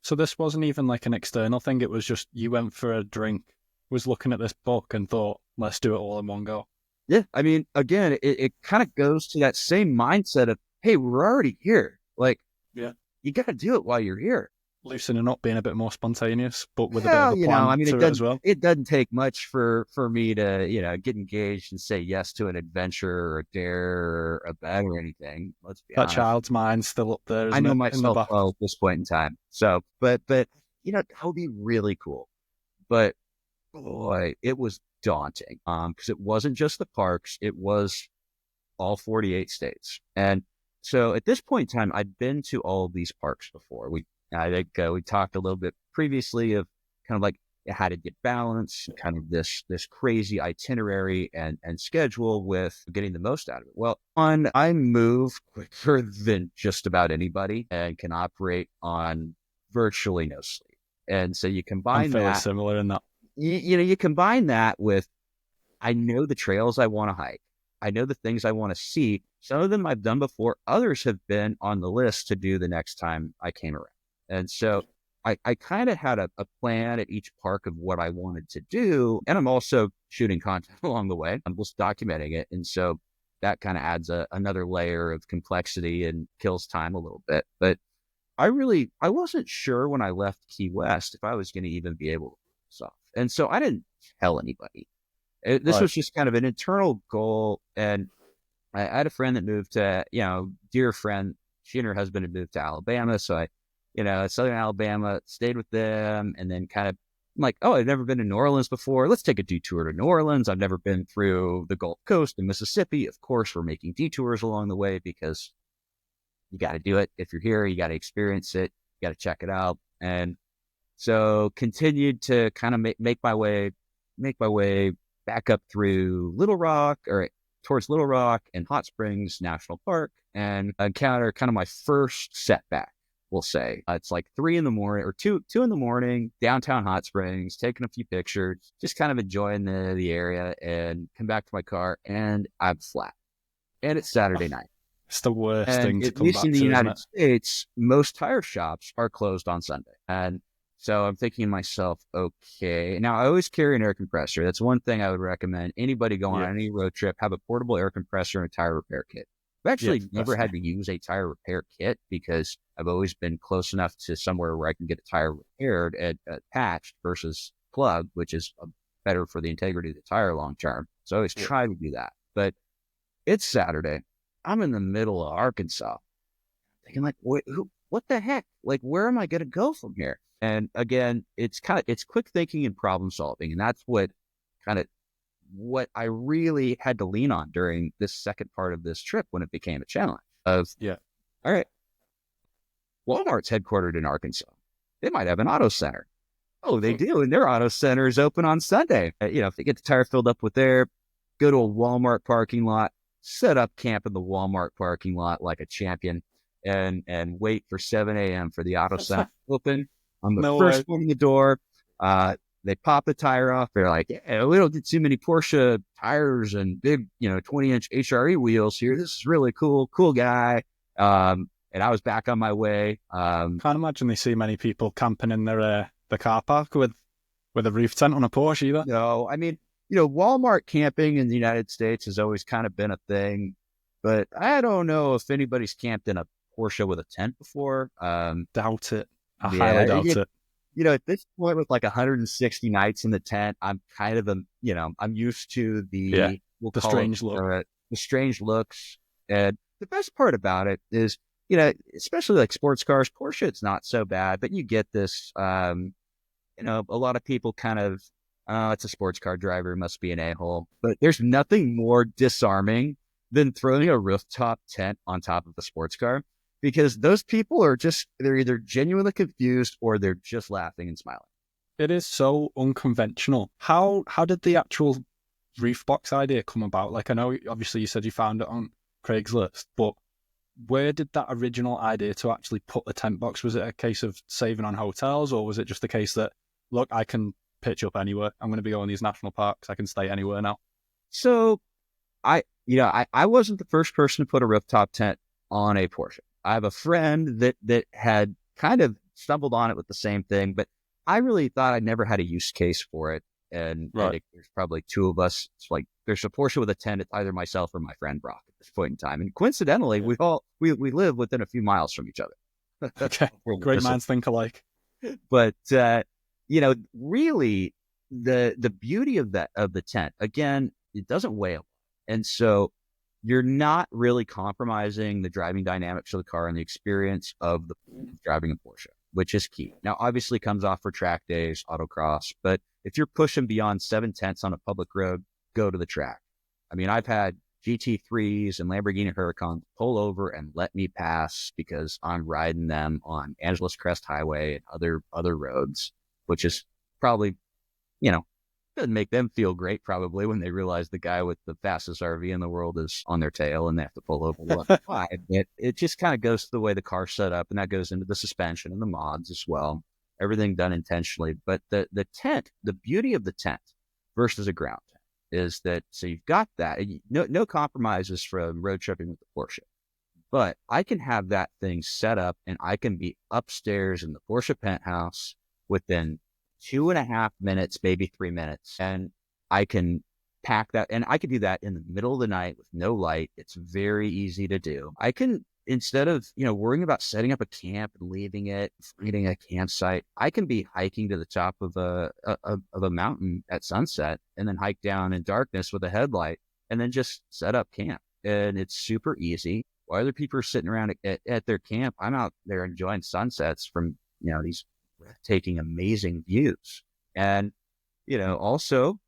so this wasn't even like an external thing. It was just you went for a drink, was looking at this book and thought, let's do it all in one go. Yeah. I mean, again, it kind of goes to that same mindset of, hey, we're already here. Like, you got to do it while you're here. Loosening up, being a bit more spontaneous, but with a bit of a plan to it as well. It doesn't take much for me to, get engaged and say yes to an adventure or a dare or a bet or anything. Let's be honest. That child's mind's still up there. I know myself well at this point in time. So, but that would be really cool. But boy, it was daunting. Because it wasn't just the parks, it was all 48 states. And so at this point in time, I'd been to all of these parks before. I think we talked a little bit previously of kind of like how to get balance, kind of this crazy itinerary and schedule with getting the most out of it. Well, I move quicker than just about anybody and can operate on virtually no sleep. And so you combine that. Similar in that. You combine that with, I know the trails I want to hike. I know the things I want to see. Some of them I've done before. Others have been on the list to do the next time I came around. And so I kind of had a plan at each park of what I wanted to do. And I'm also shooting content along the way. I'm just documenting it. And so that kind of adds another layer of complexity and kills time a little bit. But I wasn't sure when I left Key West if I was going to even be able to pull this off. And so I didn't tell anybody. This was just kind of an internal goal. And I had a friend that moved to, dear friend, she and her husband had moved to Alabama. So I, Southern Alabama, stayed with them, and then kind of I'm like, I've never been to New Orleans before. Let's take a detour to New Orleans. I've never been through the Gulf Coast and Mississippi. Of course, we're making detours along the way because you got to do it. If you're here, you got to experience it. You got to check it out. And so continued to kind of make my way back up through towards Little Rock and Hot Springs National Park, and encounter kind of my first setback. We'll say it's like 3 a.m. or 2 a.m, downtown Hot Springs, taking a few pictures, just kind of enjoying the area, and come back to my car and I'm flat. And it's Saturday night. It's the worst thing to come back to. At least in the United States, most tire shops are closed on Sunday. And so I'm thinking to myself, okay, now I always carry an air compressor. That's one thing I would recommend anybody going on any road trip, have a portable air compressor and a tire repair kit. I've Yeah, actually never had definitely. to use a tire repair kit because I've always been close enough to somewhere where I can get a tire repaired and patched versus plugged, which is better for the integrity of the tire long term. So I always Yeah. try to do that. But it's Saturday. I'm in the middle of Arkansas, thinking like, what the heck? Like, where am I going to go from here? And again, it's quick thinking and problem solving, and that's what I really had to lean on during this second part of this trip when it became a challenge. Of Yeah. all right, Walmart's headquartered in Arkansas. They might have an auto center. Oh, they do, and their auto center is open on Sunday. If they get the tire filled up with air, go to a Walmart parking lot, set up camp in the Walmart parking lot like a champion, and wait for 7 a.m. for the auto center to open. I'm the No first way. one in the door. They pop the tire off. They're like, yeah, we don't get too many Porsche tires and big, 20-inch HRE wheels here. This is really cool. Cool guy. And I was back on my way. Can't imagine they see many people camping in their the car park with a roof tent on a Porsche either. No, I mean, Walmart camping in the United States has always kind of been a thing, but I don't know if anybody's camped in a Porsche with a tent before. Doubt it. I highly Yeah, doubt it. at this point with like 160 nights in the tent, I'm kind of I'm used to Yeah. we'll The call it strange look. the strange looks. And the best part about it is, especially like sports cars, Porsche, it's not so bad, but you get this, a lot of people kind of, oh, it's a sports car driver, must be an a-hole. But there's nothing more disarming than throwing a rooftop tent on top of a sports car, because those people they're either genuinely confused or they're just laughing and smiling. It is so unconventional. How did the actual roof box idea come about? Like, I know obviously you said you found it on Craigslist, but where did that original idea to actually put the tent box? Was it a case of saving on hotels, or was it just a case that, look, I can pitch up anywhere. I'm going to be going to these national parks. I can stay anywhere now. So I wasn't the first person to put a rooftop tent on a Porsche. I have a friend that had kind of stumbled on it with the same thing, but I really thought I never had a use case for it. And Right. there's probably two of us. It's like there's a Porsche with a tent. It's either myself or my friend Brock at this point in time. And coincidentally, Yeah. we live within a few miles from each other. Okay. Great minds think alike. But really, the beauty of the tent, again, it doesn't weigh a lot, and so you're not really compromising the driving dynamics of the car and the experience of the driving a Porsche, which is key. Now, obviously, comes off for track days, autocross, but if you're pushing beyond 7/10 on a public road, go to the track. I mean, I've had GT3s and Lamborghini Huracans pull over and let me pass because I'm riding them on Angeles Crest Highway and other roads, which is probably, doesn't make them feel great probably when they realize the guy with the fastest RV in the world is on their tail and they have to pull over to let by. It just kind of goes to the way the car's set up, and that goes into the suspension and the mods as well. Everything done intentionally. But the tent, the beauty of the tent versus a ground tent is that, so you've got that. No compromises from road tripping with the Porsche. But I can have that thing set up and I can be upstairs in the Porsche penthouse within 2.5 minutes, maybe 3 minutes. And I can pack that, and I can do that in the middle of the night with no light. It's very easy to do. I can, instead of, worrying about setting up a camp and leaving it, finding a campsite, I can be hiking to the top of a mountain at sunset and then hike down in darkness with a headlight and then just set up camp. And it's super easy. While other people are sitting around at their camp, I'm out there enjoying sunsets from, these breathtaking, amazing views. And, also,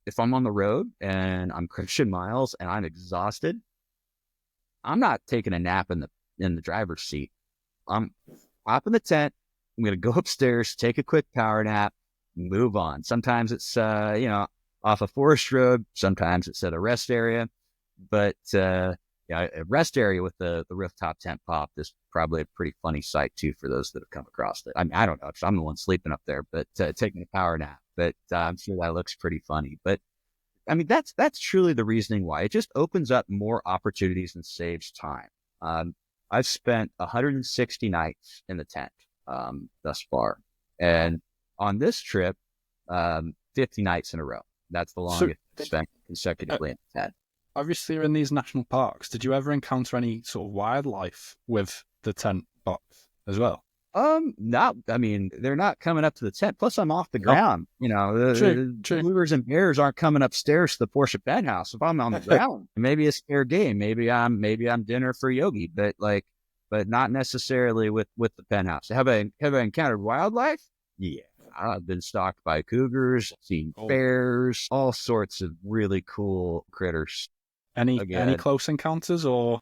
if I'm on the road and I'm Christian Miles and I'm exhausted, I'm not taking a nap in the driver's seat. I'm hopping the tent. I'm going to go upstairs, take a quick power nap, move on. Sometimes it's, off a forest road. Sometimes it's at a rest area. But, a rest area with the rooftop tent pop is probably a pretty funny sight too for those that have come across it. I mean, I don't know if I'm the one sleeping up there, but taking a power nap. But I'm sure that looks pretty funny. But I mean, that's truly the reasoning why. It just opens up more opportunities and saves time. I've spent 160 nights in the tent thus far, and on this trip, 50 nights in a row. That's the So longest I've spent consecutively in the tent. obviously you're in these national parks. Did you ever encounter any sort of wildlife with the tent box as well? Not, I mean, they're not coming up to the tent. Plus, I'm off the No. ground. You know, the True. cougars and bears aren't coming upstairs to the Porsche penthouse. If I'm on the ground, maybe it's fair game. Maybe I'm dinner for Yogi, but not necessarily with the penthouse. Have I encountered wildlife? Yeah, I've been stalked by cougars, seen Oh. bears, all sorts of really cool critters. Any Again, close encounters or?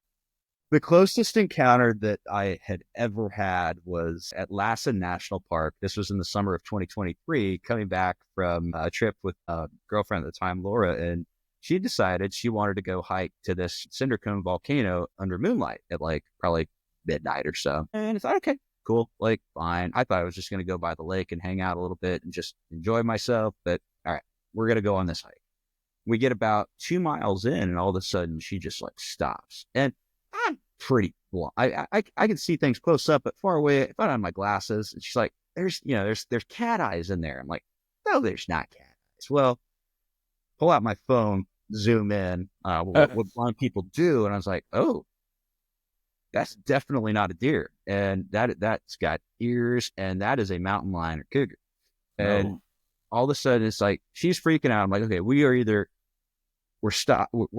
the closest encounter that I had ever had was at Lassen National Park. This was in the summer of 2023, coming back from a trip with a girlfriend at the time, Laura, and she decided she wanted to go hike to this cinder cone volcano under moonlight at like probably midnight or so. And I thought, okay, cool, like fine. I thought I was just going to go by the lake and hang out a little bit and just enjoy myself. But all right, we're going to go on this hike. We get about 2 miles in, and all of a sudden she just like stops. And I'm pretty blind. I can see things close up, but far away, if I don't have my glasses, and she's like, there's cat eyes in there. I'm like, no, there's not cat eyes. Well, pull out my phone, zoom in, what blind people do. And I was like, oh, that's definitely not a deer. And that's got ears, and that is a mountain lion or cougar. And No. all of a sudden it's like, she's freaking out. I'm like, okay, we're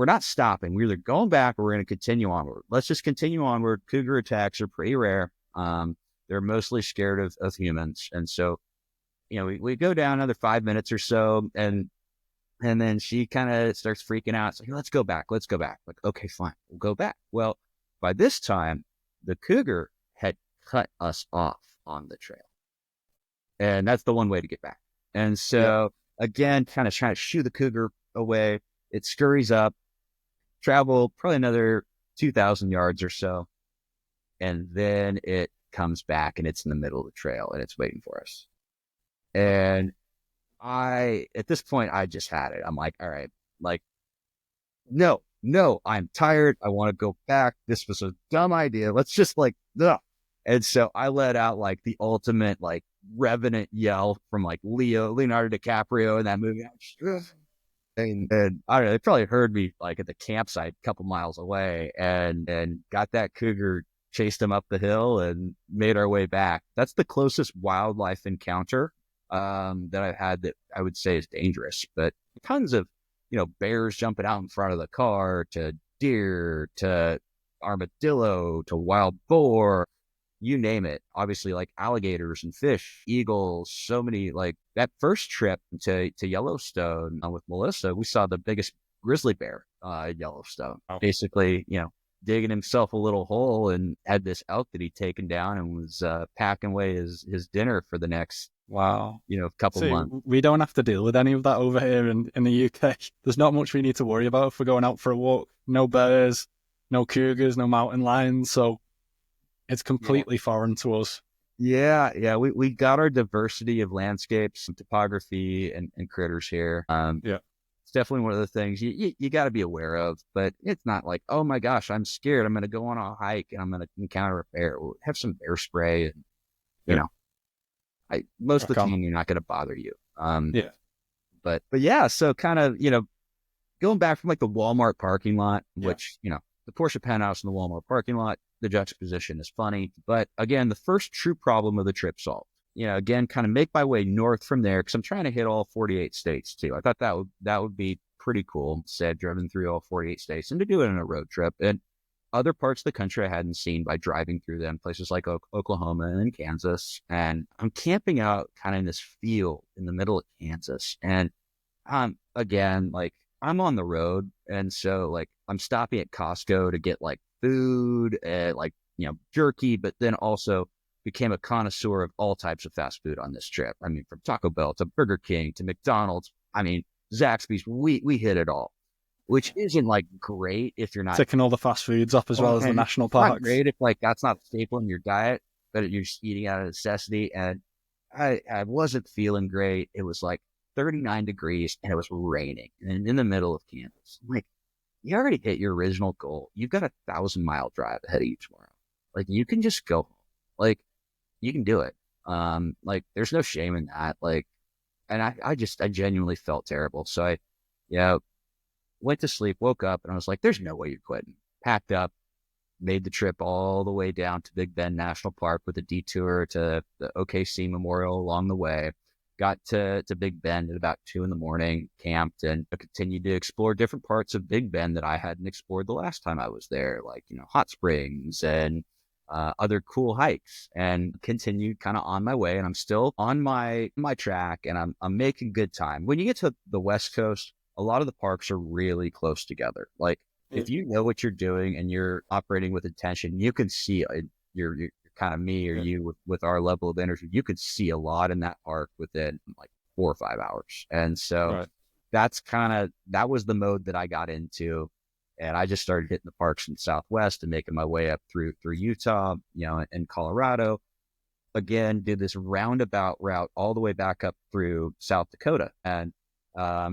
not stopping. We're either going back or we're going to continue onward. Let's just continue onward. Cougar attacks are pretty rare. They're mostly scared of humans. And so, we go down another 5 minutes or so, and then she kind of starts freaking out. It's like, let's go back. Like, okay, fine. We'll go back. Well, by this time, the cougar had cut us off on the trail. And that's the one way to get back. And so, again, kind of trying to shoo the cougar away. It scurries up, travel probably another 2,000 yards or so, and then it comes back and it's in the middle of the trail and it's waiting for us. And at this point, I just had it. I'm like, all right, like, no, I'm tired. I want to go back. This was a dumb idea. Let's just like, no. And so I let out like the ultimate like revenant yell from like Leonardo DiCaprio in that movie. And I don't know, they probably heard me like at the campsite a couple miles away, and got that cougar, chased him up the hill, and made our way back. That's the closest wildlife encounter that I've had that I would say is dangerous. But tons of, bears jumping out in front of the car, to deer, to armadillo, to wild boar, you name it. Obviously, like alligators and fish, eagles, so many. Like that first trip to Yellowstone with Melissa, we saw the biggest grizzly bear in Yellowstone. Wow. Basically, digging himself a little hole, and had this elk that he'd taken down and was packing away his dinner for the next Wow. couple See, months. we don't have to deal with any of that over here in the UK. There's not much we need to worry about if we're going out for a walk. No bears, no cougars, no mountain lions. So it's completely foreign to us. Yeah. We got our diversity of landscapes and topography and critters here. It's definitely one of the things you got to be aware of, but it's not like, oh my gosh, I'm scared. I'm going to go on a hike and I'm going to encounter a bear. We'll have some bear spray, and most of the time you're not going to bother you. But yeah, so kind of, going back from like the Walmart parking lot, which, the Porsche penthouse in the Walmart parking lot, the juxtaposition is funny. But again, the first true problem of the trip solved. Again, kind of make my way north from there, because I'm trying to hit all 48 states too. I thought that would be pretty cool. Said driven through all 48 states, and to do it in a road trip, and other parts of the country I hadn't seen by driving through them, places like Oklahoma and Kansas. And I'm camping out kind of in this field in the middle of Kansas, and again, like, I'm on the road, and so like I'm stopping at Costco to get like food, like, jerky, but then also became a connoisseur of all types of fast food on this trip. I mean, from Taco Bell to Burger King to McDonald's. I mean, Zaxby's, we hit it all, which isn't like great if you're not ticking all the fast foods up as well as the national parks. Not great if like that's not a staple in your diet, but you're just eating out of necessity. And I wasn't feeling great. It was like 39 degrees and it was raining and in the middle of Kansas. I'm like, you already hit your original goal. You've got 1,000-mile drive ahead of you tomorrow. Like, you can just go home. Like, you can do it. Like, there's no shame in that. Like, and I genuinely felt terrible. So went to sleep, woke up, and I was like, there's no way you're quitting. Packed up, made the trip all the way down to Big Bend National Park with a detour to the OKC Memorial along the way. Got to Big Bend at about 2 a.m, camped, and continued to explore different parts of Big Bend that I hadn't explored the last time I was there, like, hot springs and other cool hikes, and continued kind of on my way. And I'm still on my track, and I'm making good time. When you get to the West Coast, a lot of the parks are really close together. Like, if you know what you're doing and you're operating with intention, you can see you're kind of me or you with our level of energy, you could see a lot in that park within like 4 or 5 hours. And so that was the mode that I got into. And I just started hitting the parks in the Southwest and making my way up through Utah, and Colorado. Again, did this roundabout route all the way back up through South Dakota. And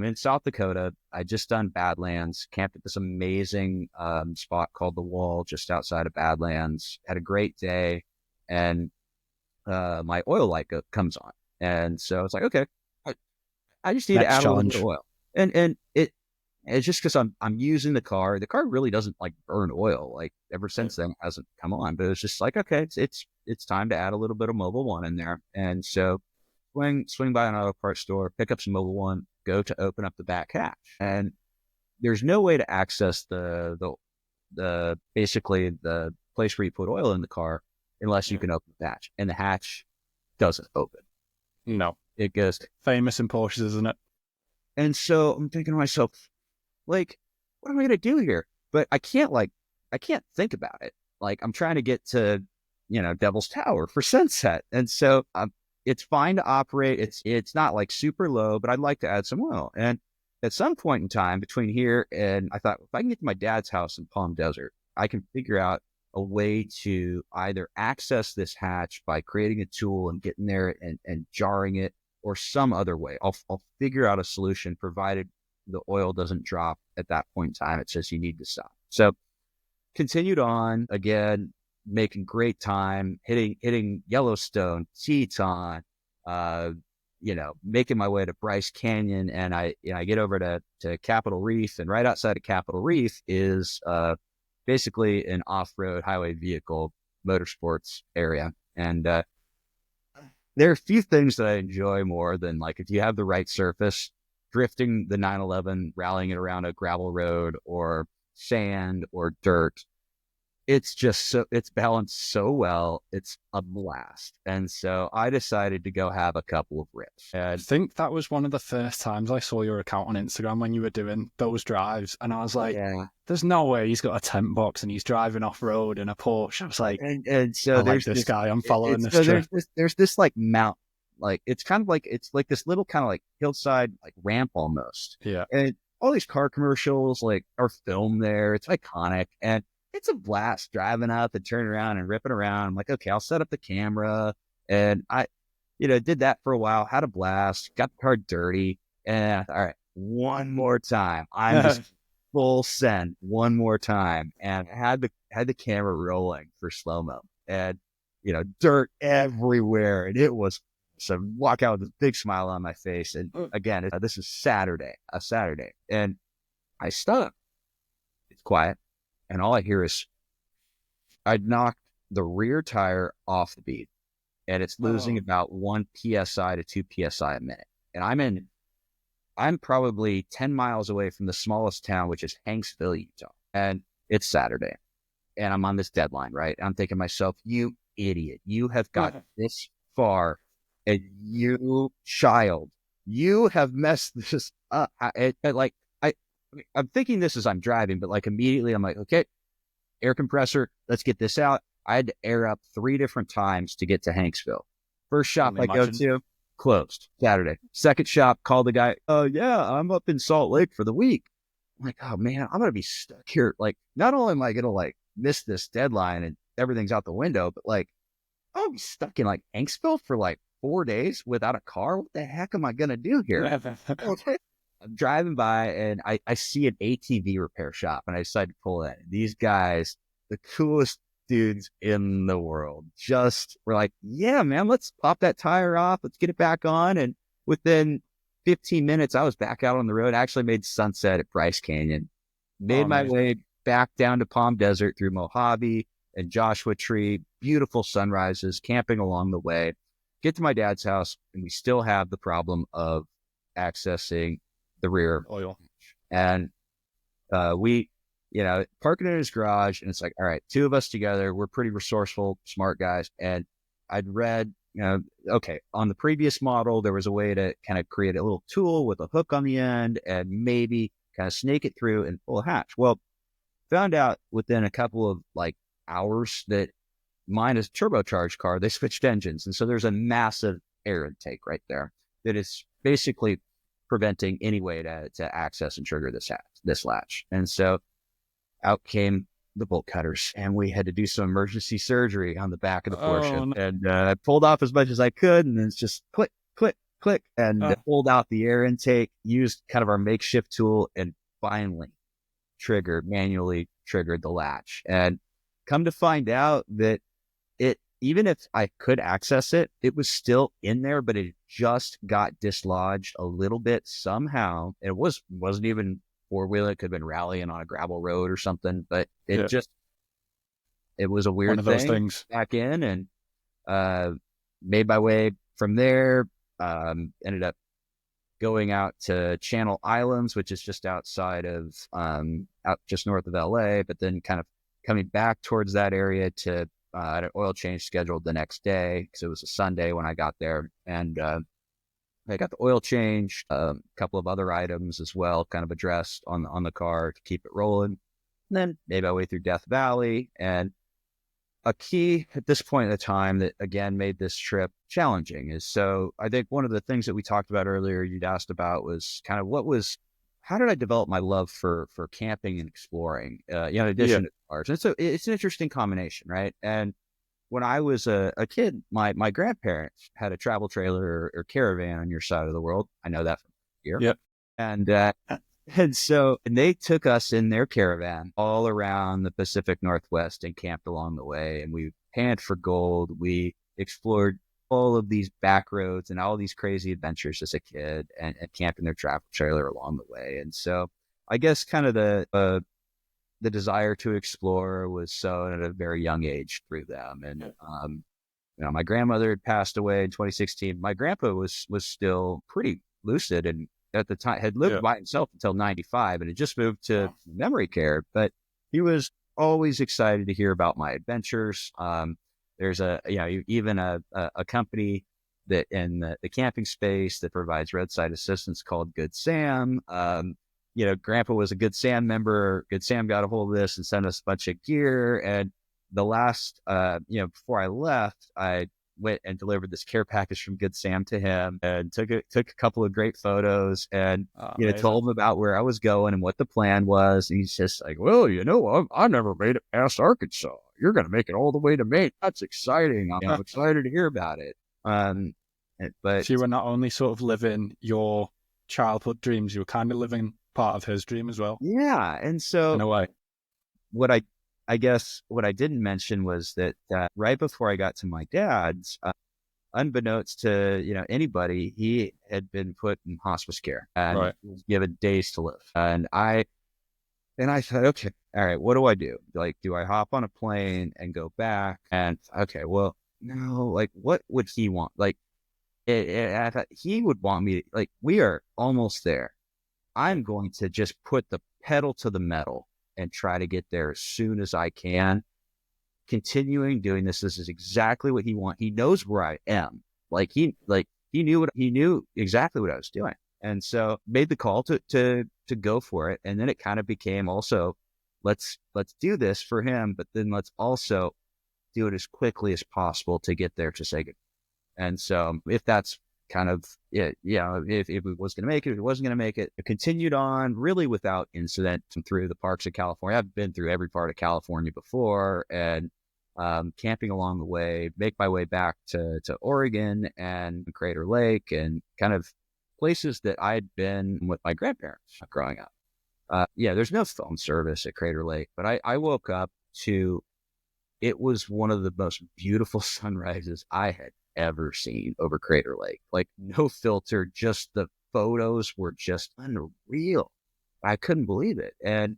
in South Dakota, I just done Badlands, camped at this amazing spot called The Wall just outside of Badlands. Had a great day, and my oil light comes on. And so it's like, okay, I just need to add a little bit of oil. And it's just because I'm using the car. The car really doesn't like burn oil. Like, ever since then, it hasn't come on. But it's just like, okay, it's time to add a little bit of Mobil 1 in there. And so swing by an auto parts store, pick up some Mobil 1, go to open up the back hatch, and there's no way to access the basically the place where you put oil in the car unless you can open the hatch, and the hatch doesn't open. No, it goes famous in Porsches, isn't it? And so I'm thinking to myself, like, what am I gonna do here? But I can't think about it. Like, I'm trying to get to Devil's Tower for sunset, and so it's fine to operate. It's not like super low, but I'd like to add some oil. And at some point in time between here and, I thought, if I can get to my dad's house in Palm Desert, I can figure out a way to either access this hatch by creating a tool and getting there and jarring it, or some other way. I'll figure out a solution, provided the oil doesn't drop at that point in time. It says you need to stop. So continued on, again, making great time, hitting Yellowstone, Teton, making my way to Bryce Canyon, and I get over to Capitol Reef, and right outside of Capitol Reef is basically an off-road highway vehicle motorsports area. And there are a few things that I enjoy more than, like, if you have the right surface, drifting the 911, rallying it around a gravel road or sand or dirt. It's balanced so well. It's a blast. And so I decided to go have a couple of rips. I think that was one of the first times I saw your account on Instagram when you were doing those drives. And I was like, there's no way he's got a tent box and he's driving off road in a Porsche. I was like, and so there's this guy, I'm following this trip. There's this like mount, like, it's kind of like, it's like this little kind of like hillside, like ramp almost. Yeah. And all these car commercials like are filmed there. It's iconic. And it's a blast driving up and turning around and ripping around. I'm like, okay, I'll set up the camera. And I, did that for a while, had a blast, got the car dirty. And I thought, all right, one more time. I'm just full send one more time. And I had the camera rolling for slow-mo, and, dirt everywhere. And it was, so walk out with a big smile on my face. And again, this is a Saturday. And I stop. It's quiet. And all I hear is, I'd knocked the rear tire off the bead, and it's losing about 1 PSI to 2 PSI a minute. And I'm probably 10 miles away from the smallest town, which is Hanksville, Utah. And it's Saturday, and I'm on this deadline, right? I'm thinking to myself, you idiot, you have got this far, and you have messed this up. I'm thinking this as I'm driving, but like immediately I'm like, okay, air compressor, let's get this out. I had to air up 3 different times to get to Hanksville. First shop I go to, closed Saturday. Second shop, called the guy. Oh yeah, I'm up in Salt Lake for the week. I'm like, oh man, I'm going to be stuck here. Like, not only am I going to like miss this deadline and everything's out the window, but like, I'll be stuck in like Hanksville for like 4 days without a car. What the heck am I going to do here? I'm driving by, and I see an ATV repair shop, and I decide to pull in. These guys, the coolest dudes in the world, just were like, yeah, man, let's pop that tire off. Let's get it back on. And within 15 minutes, I was back out on the road. I actually made sunset at Bryce Canyon, made my way back down to Palm Desert through Mojave and Joshua Tree, beautiful sunrises, camping along the way, get to my dad's house, and we still have the problem of accessing the rear oil. And we, parking in his garage, and it's like, all right, two of us together, we're pretty resourceful, smart guys. And I'd read, okay, on the previous model, there was a way to kind of create a little tool with a hook on the end and maybe kind of snake it through and pull a hatch. Well, found out within a couple of hours that mine is a turbocharged car. They switched engines. And so there's a massive air intake right there that is basically preventing any way to access and trigger this latch. And so out came the bolt cutters, and we had to do some emergency surgery on the back of the Porsche. No. And I pulled off as much as I could, and then it's just click, click, click, and pulled out the air intake, used kind of our makeshift tool, and finally manually triggered the latch. And come to find out that even if I could access it, it was still in there, but it just got dislodged a little bit somehow. It wasn't even four-wheeler. It could have been rallying on a gravel road or something, but it was a weird One of those things. Back in, and made my way from there. Ended up going out to Channel Islands, which is just outside of, out just north of LA, but then kind of coming back towards that area to I had an oil change scheduled the next day because it was a Sunday when I got there. And I got the oil change, a couple of other items as well, kind of addressed on the car to keep it rolling. And then made my way through Death Valley. And a key at this point in the time that, again, made this trip challenging is, so I think one of the things that we talked about earlier, you'd asked about, was kind of how did I develop my love for camping and exploring, in addition to cars? And so it's an interesting combination, right? And when I was a kid, my grandparents had a travel trailer or caravan on your side of the world. I know that from here. Yep. And so they took us in their caravan all around the Pacific Northwest and camped along the way. And we panned for gold. We explored all of these back roads and all these crazy adventures as a kid, and camping their travel trailer along the way. And so I guess kind of the desire to explore was sown at a very young age through them. And, my grandmother had passed away in 2016. My grandpa was still pretty lucid, and at the time had lived by himself until 95, and had just moved to memory care, but he was always excited to hear about my adventures. There's even a company that in the camping space that provides roadside assistance called Good Sam. Grandpa was a Good Sam member. Good Sam got a hold of this and sent us a bunch of gear. And the last, before I left, I went and delivered this care package from Good Sam to him, and took a couple of great photos, and told him about where I was going and what the plan was. And he's just like, well, I never made it past Arkansas. You're going to make it all the way to Maine. That's exciting. I'm excited to hear about it. But so you were not only sort of living your childhood dreams, you were kind of living part of his dream as well. Yeah. And so in a way, what I guess what I didn't mention was that right before I got to my dad's, unbeknownst to anybody, he had been put in hospice care and was given days to live. And I thought, okay, all right, what do I do? Do I hop on a plane and go back? And okay, well, no, what would he want? I thought he would want me to, we are almost there. I'm going to just put the pedal to the metal and try to get there as soon as I can. Continuing doing this is exactly what he wants. He knows where I am. He knew exactly what I was doing. And so made the call to go for it. And then it kind of became also, let's do this for him, but then let's also do it as quickly as possible to get there to say good. And so if that's kind of it, if it was going to make it, if it wasn't going to make it, it continued on really without incident through the parks of California. I've been through every part of California before, and camping along the way, make my way back to Oregon and Crater Lake, and kind of places that I'd been with my grandparents growing up. There's no phone service at Crater Lake, but I woke up to, it was one of the most beautiful sunrises I had ever seen over Crater Lake. No filter, just the photos were just unreal. I couldn't believe it. And,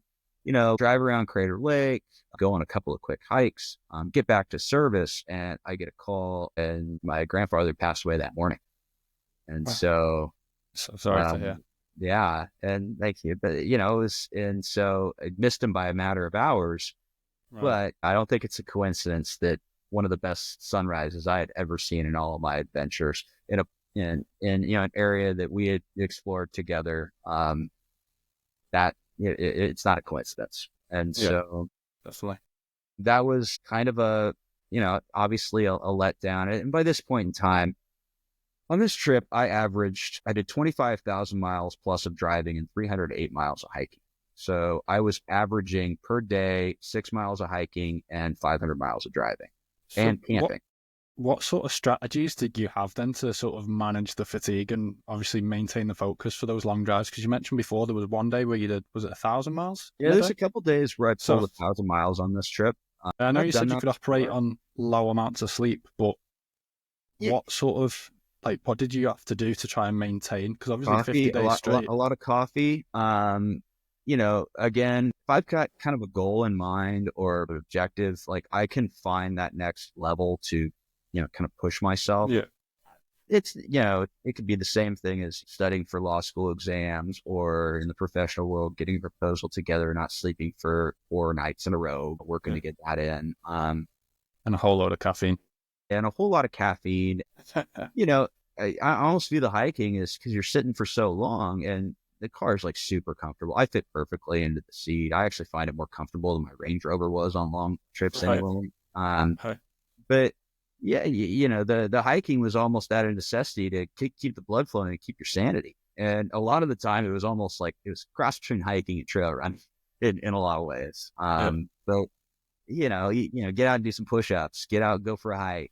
drive around Crater Lake, go on a couple of quick hikes, get back to service, and I get a call, and my grandfather passed away that morning. And so, sorry to hear. yeah, and thank you. But, and so I missed him by a matter of hours, but I don't think it's a coincidence that one of the best sunrises I had ever seen in all of my adventures in an area that we had explored together, that it's not a coincidence. And so definitely that was kind of obviously a letdown. And by this point in time on this trip, I did 25,000 miles plus of driving and 308 miles of hiking. So I was averaging per day 6 miles of hiking and 500 miles of driving and camping. What sort of strategies did you have then to sort of manage the fatigue and obviously maintain the focus for those long drives? Because you mentioned before there was one day where you did, was it 1,000 miles? Yeah, there's a couple of days where I pulled 1,000 miles on this trip. I know you said you could operate on low amounts of sleep, but what sort of, what did you have to do to try and maintain? Because obviously 50 days straight. A lot of coffee. Again, if I've got kind of a goal in mind or an objective, I can find that next level to, kind of push myself. Yeah. It's, it could be the same thing as studying for law school exams or in the professional world, getting a proposal together, not sleeping for 4 nights in a row, working to get that in. And a whole load of caffeine. And a whole lot of caffeine. I almost view the hiking is because you're sitting for so long and the car is super comfortable. I fit perfectly into the seat. I actually find it more comfortable than my Range Rover was on long trips anyway. But yeah, the hiking was almost out of necessity to keep the blood flowing and keep your sanity. And a lot of the time it was almost like it was a cross between hiking and trail running in a lot of ways. So, get out and do some push-ups, get out, go for a hike.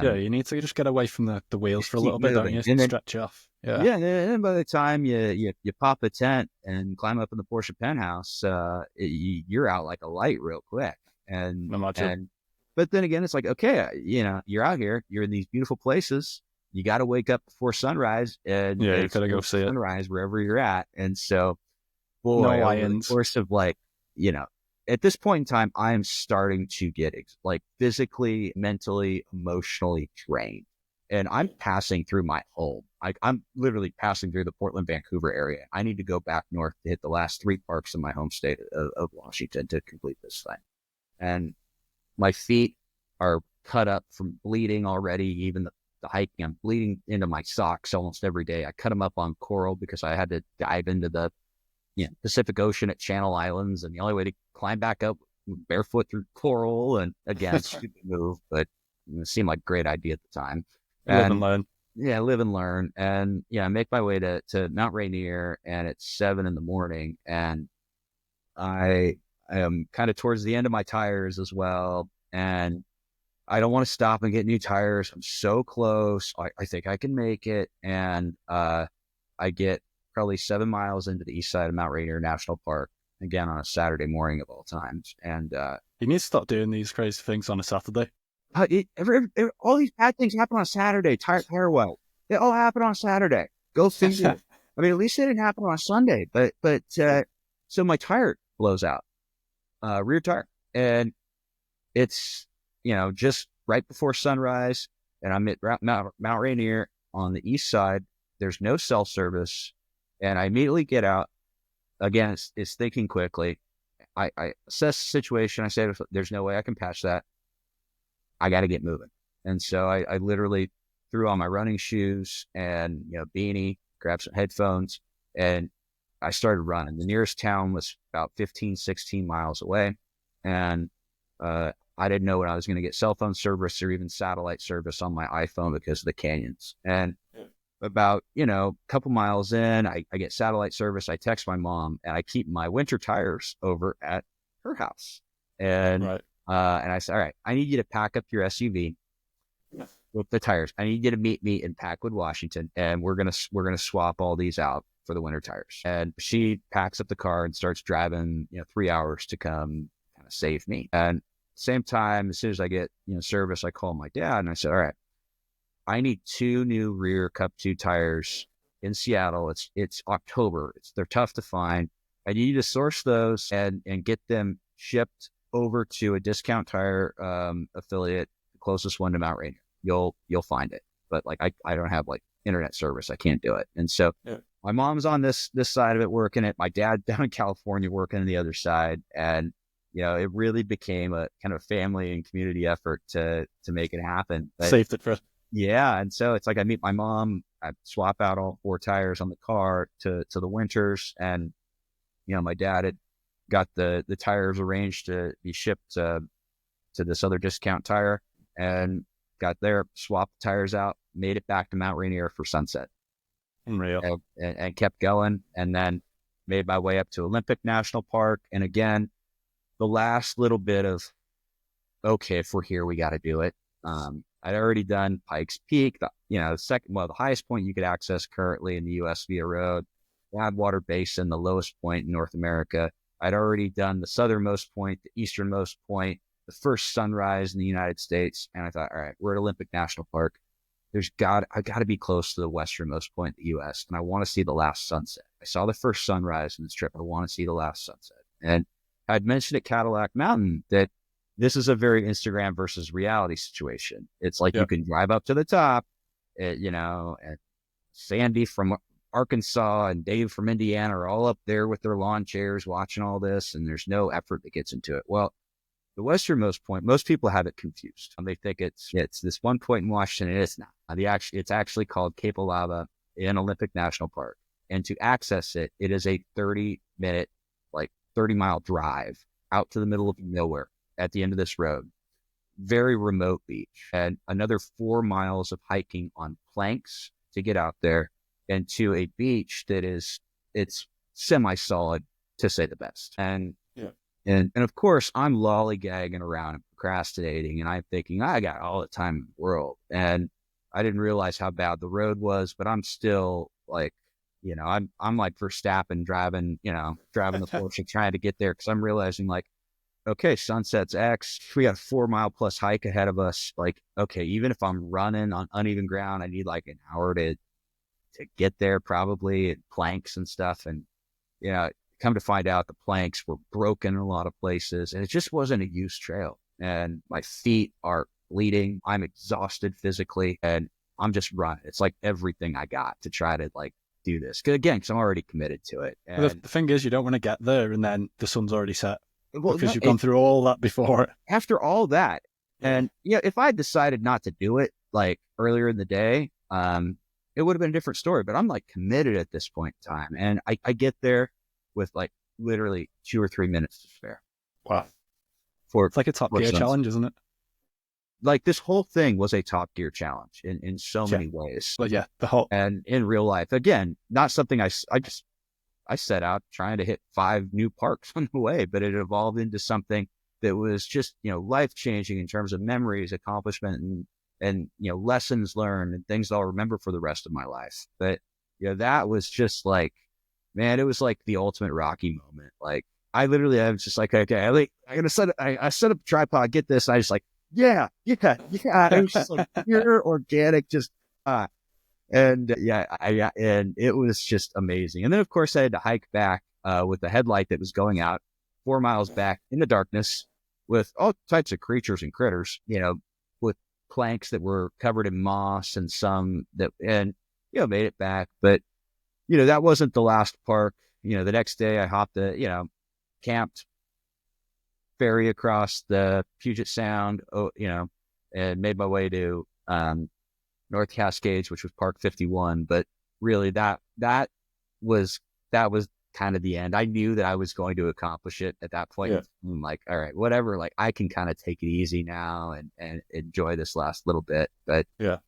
You need to just get away from the wheels for a little bit, don't you? And then, stretch off. And by the time you pop a tent and climb up in the Porsche penthouse, you're out like a light real quick. But then again, it's like, okay, you're out here, you're in these beautiful places. You got to wake up before sunrise, and you got to go see sunrise wherever you're at. And so, boy, no over the course of at this point in time, I am starting to get physically, mentally, emotionally drained. And I'm passing through my home. I'm literally passing through the Portland, Vancouver area. I need to go back north to hit the last 3 parks in my home state of Washington to complete this thing. And my feet are cut up from bleeding already. Even the hiking, I'm bleeding into my socks almost every day. I cut them up on coral because I had to dive into the Pacific Ocean at Channel Islands, and the only way to climb back up barefoot through coral. And again, stupid move, but it seemed like a great idea at the time. Live and learn. Yeah, live and learn. And I make my way to Mount Rainier, and it's 7 a.m, and I am kind of towards the end of my tires as well, and I don't want to stop and get new tires. I'm so close. I think I can make it, and I get probably 7 miles into the east side of Mount Rainier National Park, again on a Saturday morning of all times. And you need to stop doing these crazy things on a Saturday. All these bad things happen on Saturday. Tire well, they all happen on Saturday. Go figure. I mean, at least they didn't happen on Sunday. But so my tire blows out, rear tire, and it's just right before sunrise, and I'm at Mount Rainier on the east side. There's no cell service. And I immediately get out. Again, it's thinking quickly. I assess the situation. I say, there's no way I can patch that. I got to get moving. And so I literally threw on my running shoes and, beanie, grabbed some headphones, and I started running. The nearest town was about 15, 16 miles away. And I didn't know when I was going to get cell phone service or even satellite service on my iPhone because of the canyons. And about, a couple miles in, I get satellite service. I text my mom, and I keep my winter tires over at her house. And, and I said, all right, I need you to pack up your SUV with the tires. I need you to meet me in Packwood, Washington. And we're going to swap all these out for the winter tires. And she packs up the car and starts driving, 3 hours to come kind of save me. And same time, as soon as I get, service, I call my dad and I said, all right, I need 2 new rear Cup 2 tires in Seattle. It's October. They're tough to find. And you need to source those and get them shipped over to a Discount Tire affiliate, the closest one to Mount Rainier. You'll find it. But like I don't have like internet service. I can't do it. And so my mom's on this side of it working it. My dad down in California working on the other side. And it really became a kind of family and community effort to make it happen. But, saved it for. Yeah. And so it's like I meet my mom, I swap out all 4 tires on the car to the winters. And, my dad had got the tires arranged to be shipped to this other Discount Tire, and got there, swapped the tires out, made it back to Mount Rainier for sunset. Unreal. And kept going. And then made my way up to Olympic National Park. And again, the last little bit of, okay, if we're here, we got to do it. I'd already done Pikes Peak, the highest point you could access currently in the U.S. via road, Badwater Basin, the lowest point in North America. I'd already done the southernmost point, the easternmost point, the first sunrise in the United States. And I thought, all right, we're at Olympic National Park. I got to be close to the westernmost point in the U.S. and I want to see the last sunset. I saw the first sunrise in this trip. I want to see the last sunset. And I'd mentioned at Cadillac Mountain that this is a very Instagram versus reality situation. It's like you can drive up to the top, and Sandy from Arkansas and Dave from Indiana are all up there with their lawn chairs watching all this, and there's no effort that gets into it. Well, the westernmost point, most people have it confused. They think it's this one point in Washington, and it's not. It's actually called Cape Alava in Olympic National Park. And to access it, it is a 30-minute, 30-mile drive out to the middle of nowhere at the end of this road. Very remote beach, and another 4 miles of hiking on planks to get out there, and to a beach that it's semi-solid, to say the best. And of course, I'm lollygagging around and procrastinating, and I'm thinking, I got all the time in the world. And I didn't realize how bad the road was, but I'm still I'm like Verstappen driving the Porsche trying to get there, because I'm realizing okay, sunset's X. We got a 4 mile plus hike ahead of us. Okay, even if I'm running on uneven ground, I need an hour to get there, probably, and planks and stuff. And come to find out, the planks were broken in a lot of places, and it just wasn't a used trail. And my feet are bleeding. I'm exhausted physically, and I'm just running. It's everything I got to try to do this. Because I'm already committed to it. And the thing is, you don't want to get there and then the sun's already set, because you've gone through all that before. After all that, and if I had decided not to do it earlier in the day, it would have been a different story. But I'm committed at this point in time, and I get there with literally 2 or 3 minutes to spare. Wow. It's like a Top Gear challenge, isn't it? This whole thing was a Top Gear challenge in so many ways. But and in real life, again, not something I set out trying to hit 5 new parks on the way, but it evolved into something that was just, life-changing in terms of memories, accomplishment, and lessons learned, and things I'll remember for the rest of my life. But, that was just man, it was the ultimate Rocky moment. I was just okay, I gotta set up a tripod, get this. I just yeah. It was just pure organic, just, and and it was just amazing. And then of course I had to hike back, with the headlight that was going out 4 miles back in the darkness with all types of creatures and critters, with planks that were covered in moss, and some that, and, made it back. But, that wasn't the last park. The next day I hopped camped, ferry across the Puget Sound, and made my way to North Cascades, which was Park 51. But really, that was kind of the end. I knew that I was going to accomplish it at that point. I'm all right, whatever. I can kind of take it easy now and enjoy this last little bit. But that's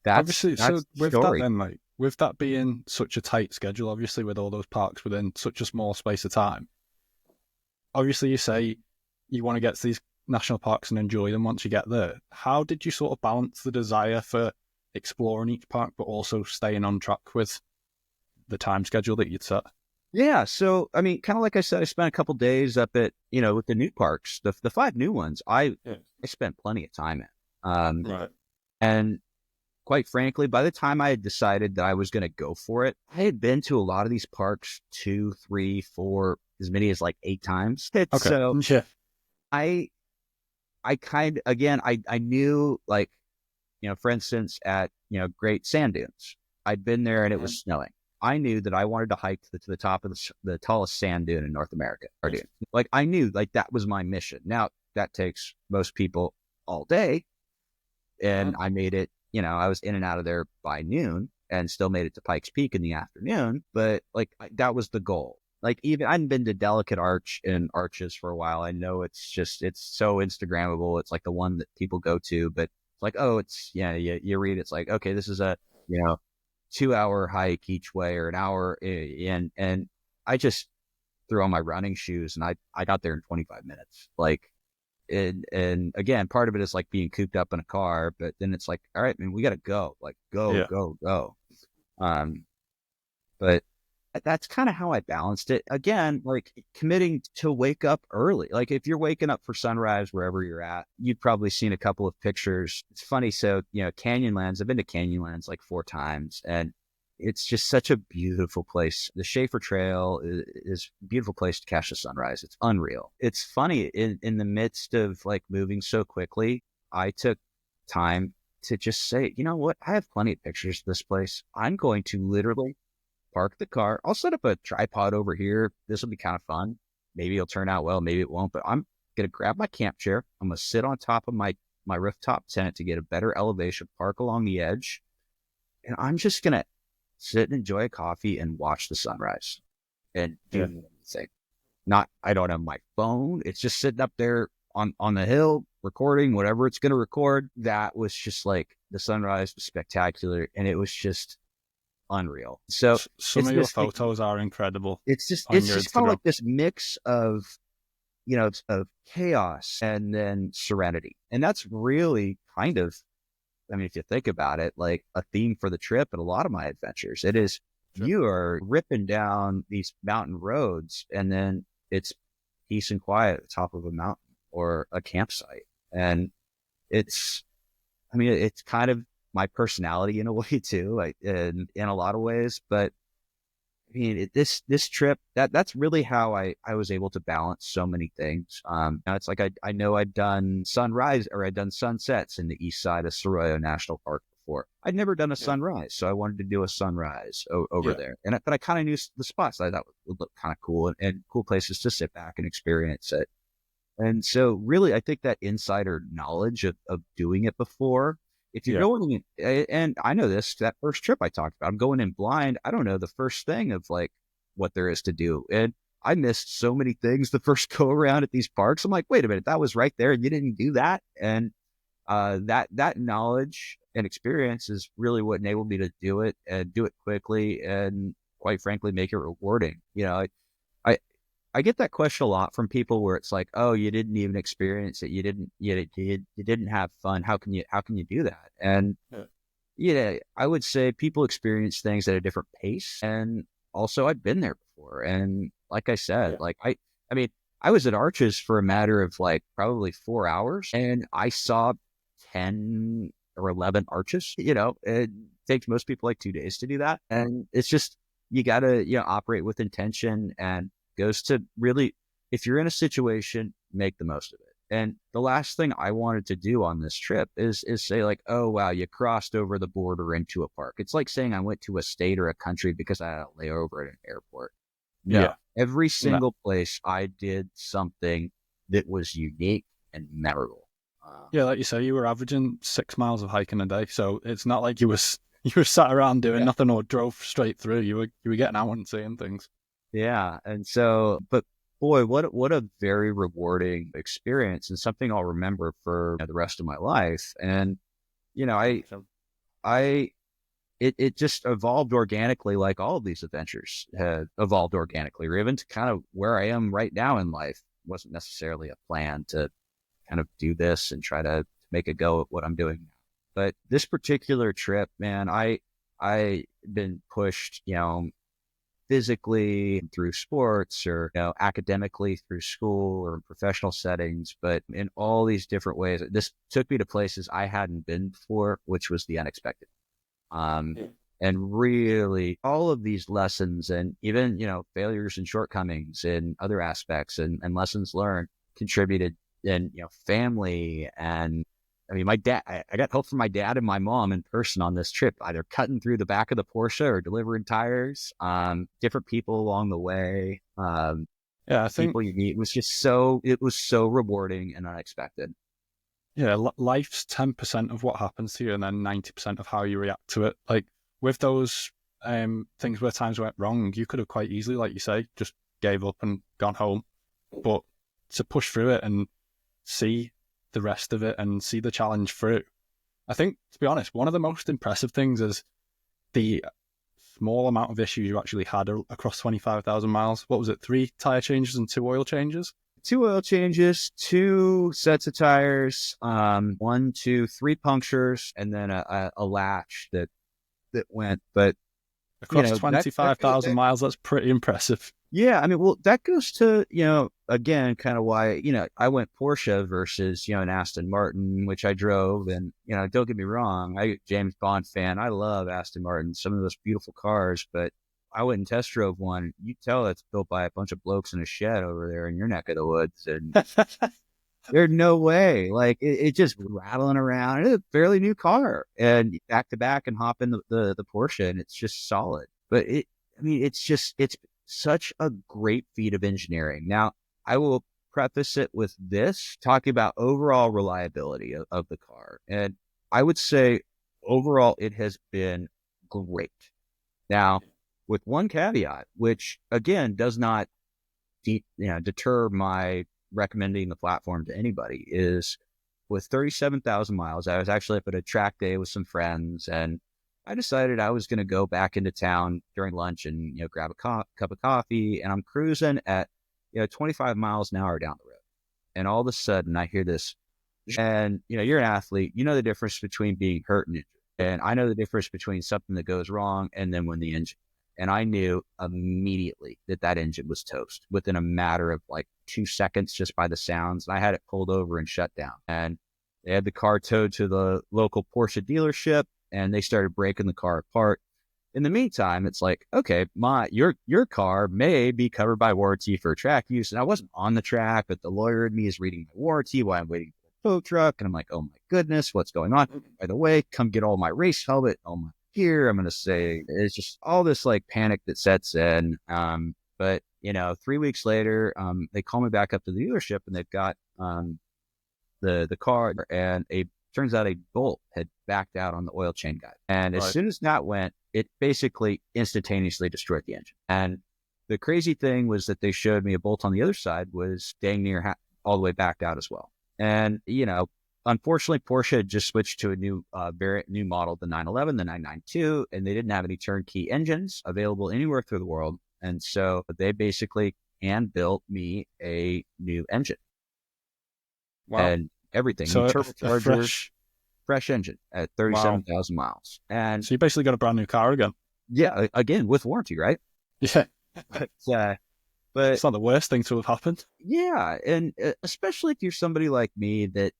obviously. So with story. that then, with that being such a tight schedule, obviously with all those parks within such a small space of time, obviously you say you want to get to these national parks and enjoy them once you get there. How did you sort of balance the desire for exploring each park, but also staying on track with the time schedule that you'd set? Yeah. So, kind of like I said, I spent a couple days up at, with the new parks, the 5 new ones, I spent plenty of time in. Right. And quite frankly, by the time I had decided that I was going to go for it, I had been to a lot of these parks 2, 3, 4, as many as like 8 times. Okay. So Yeah. I, again, I knew, like, for instance, at, Great Sand Dunes, I'd been there and it was snowing. I knew that I wanted to hike to the top of the tallest sand dune in North America. Or dune. Like, I knew, like, that was my mission. Now, that takes most people all day. And I made it, I was in and out of there by noon and still made it to Pikes Peak in the afternoon. But like, that was the goal. Like, even I hadn't been to Delicate Arch and Arches for a while. I know it's so Instagrammable. It's like the one that people go to, but it's like, oh, it's, you read, it's like, okay, this is a, 2-hour hike each way, or an hour. And I just threw on my running shoes and I got there in 25 minutes. Like, and again, part of it is like being cooped up in a car, but then it's like, all right, man, we got to go, like, go. But that's kind of how I balanced it. Again, like, committing to wake up early. Like, if you're waking up for sunrise wherever you're at, you've probably seen a couple of pictures. It's funny. So, Canyonlands, I've been to Canyonlands like 4 times, and it's just such a beautiful place. The Schaefer Trail is a beautiful place to catch the sunrise. It's unreal. It's funny, in the midst of like moving so quickly, I took time to just say, you know what? I have plenty of pictures of this place. I'm going to literally park the car. I'll set up a tripod over here. This will be kind of fun. Maybe it'll turn out well, maybe it won't, but I'm going to grab my camp chair. I'm going to sit on top of my rooftop tent to get a better elevation, park along the edge. And I'm just going to sit and enjoy a coffee and watch the sunrise and do anything. I don't have my phone. It's just sitting up there on the hill, recording whatever it's going to record. That was just like, the sunrise was spectacular, and it was just unreal. So some of your photos are incredible. It's just kind of like this mix of, of chaos and then serenity. And that's really kind of, I mean, if you think about it, like a theme for the trip and a lot of my adventures, it is, you are ripping down these mountain roads, and then it's peace and quiet at the top of a mountain or a campsite. And it's kind of my personality in a way too, like in a lot of ways. But I mean, this trip, that's really how I was able to balance so many things. Now it's like, I know I'd done sunsets in the east side of Arroyo National Park before. I'd never done a sunrise, so I wanted to do a sunrise over there. But I kind of knew the spots that I thought would look kind of cool, and cool places to sit back and experience it. And so really, I think that insider knowledge of doing it before, if you're going in, and I know this, that first trip I talked about, I'm going in blind. I don't know the first thing of like what there is to do. And I missed so many things the first go around at these parks. I'm like, wait a minute, that was right there and you didn't do that. And that knowledge and experience is really what enabled me to do it, and do it quickly, and quite frankly, make it rewarding. I get that question a lot from people where it's like, oh, you didn't even experience it. You didn't have fun. How can you do that? And I would say people experience things at a different pace. And also, I've been there before. And like I said, like I mean, I was at Arches for a matter of like probably 4 hours, and I saw 10 or 11 arches. It takes most people like 2 days to do that. And it's just, you got to, operate with intention, and goes to really, if you're in a situation, make the most of it. And the last thing I wanted to do on this trip is say like, oh, wow, you crossed over the border into a park. It's like saying I went to a state or a country because I had a layover at an airport. No, every single place I did something that was unique and memorable. Like you say, you were averaging 6 miles of hiking a day. So it's not like you were sat around doing nothing or drove straight through. You were getting out and seeing things. Yeah. And so, but boy, what a very rewarding experience, and something I'll remember for the rest of my life. And, it just evolved organically, like all of these adventures have evolved organically, or even to kind of where I am right now in life. It wasn't necessarily a plan to kind of do this and try to make a go at what I'm doing now. But this particular trip, man, I been pushed, physically through sports, or academically through school or professional settings, but in all these different ways. This took me to places I hadn't been before, which was the unexpected. And really all of these lessons and even, failures and shortcomings in other aspects and lessons learned contributed in, family. And I mean, my dad, I got help from my dad and my mom in person on this trip, either cutting through the back of the Porsche or delivering tires, different people along the way. Yeah, I think People you meet. It was so rewarding and unexpected. yeah, life's 10% of what happens to you, and then 90% of how you react to it. Like with those things where times went wrong, you could have quite easily, like you say, just gave up and gone home. But to push through it and see the rest of it and see the challenge through, I think, to be honest, one of the most impressive things is the small amount of issues you actually had across 25,000 miles. What was it? 3 tire changes and 2 oil changes? 2 oil changes, 2 sets of tires, 1, 2, 3 punctures, and then a latch that went. But across 25,000 miles, that's pretty impressive. Yeah, I mean, well, that goes to, again, kind of why, I went Porsche versus, an Aston Martin, which I drove. And, don't get me wrong, I'm a James Bond fan. I love Aston Martin, some of those beautiful cars, but I went and test drove one. You tell it's built by a bunch of blokes in a shed over there in your neck of the woods. And there's no way. Like, it just rattling around. It's a fairly new car. And back to back and hop in the Porsche, and it's just solid. But it's such a great feat of engineering. Now, I will preface it with this, talking about overall reliability of the car. And I would say overall, it has been great. Now, with one caveat, which again does not deter my recommending the platform to anybody, is with 37,000 miles, I was actually up at a track day with some friends, and I decided I was going to go back into town during lunch and, grab a cup of coffee, and I'm cruising at, 25 miles an hour down the road. And all of a sudden I hear this, and, you're an athlete, you know the difference between being hurt and injured. And I know the difference between something that goes wrong and then when the engine. And I knew immediately that engine was toast within a matter of like 2 seconds, just by the sounds. And I had it pulled over and shut down. And they had the car towed to the local Porsche dealership, and they started breaking the car apart. In the meantime, it's like, okay, your car may be covered by warranty for track use. And I wasn't on the track, but the lawyer in me is reading my warranty while I'm waiting for the tow truck. And I'm like, oh my goodness, what's going on? By the way, come get all my race helmet, all my gear. I'm going to say it's just all this like panic that sets in. But 3 weeks later, they call me back up to the dealership, and they've got the car, and turns out a bolt had backed out on the oil chain guide. And as soon as that went, it basically instantaneously destroyed the engine. And the crazy thing was that they showed me a bolt on the other side was dang near all the way backed out as well. And, unfortunately, Porsche had just switched to a new new model, the 911, the 992, and they didn't have any turnkey engines available anywhere through the world. And so they basically hand-built me a new engine. Wow. And everything. So turbochargers, fresh engine at 37,000 miles. And so you basically got a brand new car again. Yeah, again, with warranty, right? Yeah. But it's not the worst thing to have happened. Yeah. And especially if you're somebody like me that,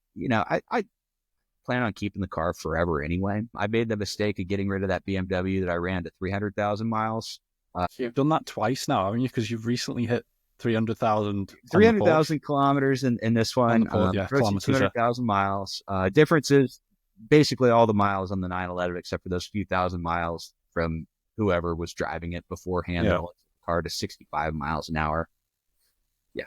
I plan on keeping the car forever anyway. I made the mistake of getting rid of that BMW that I ran to 300,000 miles. You've done that twice now, haven't you? Because you've recently hit 300,000 kilometers in this one. Kilometers, 200,000 miles. Difference is basically all the miles on the 911, except for those few thousand miles from whoever was driving it beforehand. Yeah. The car to 65 miles an hour. Yeah.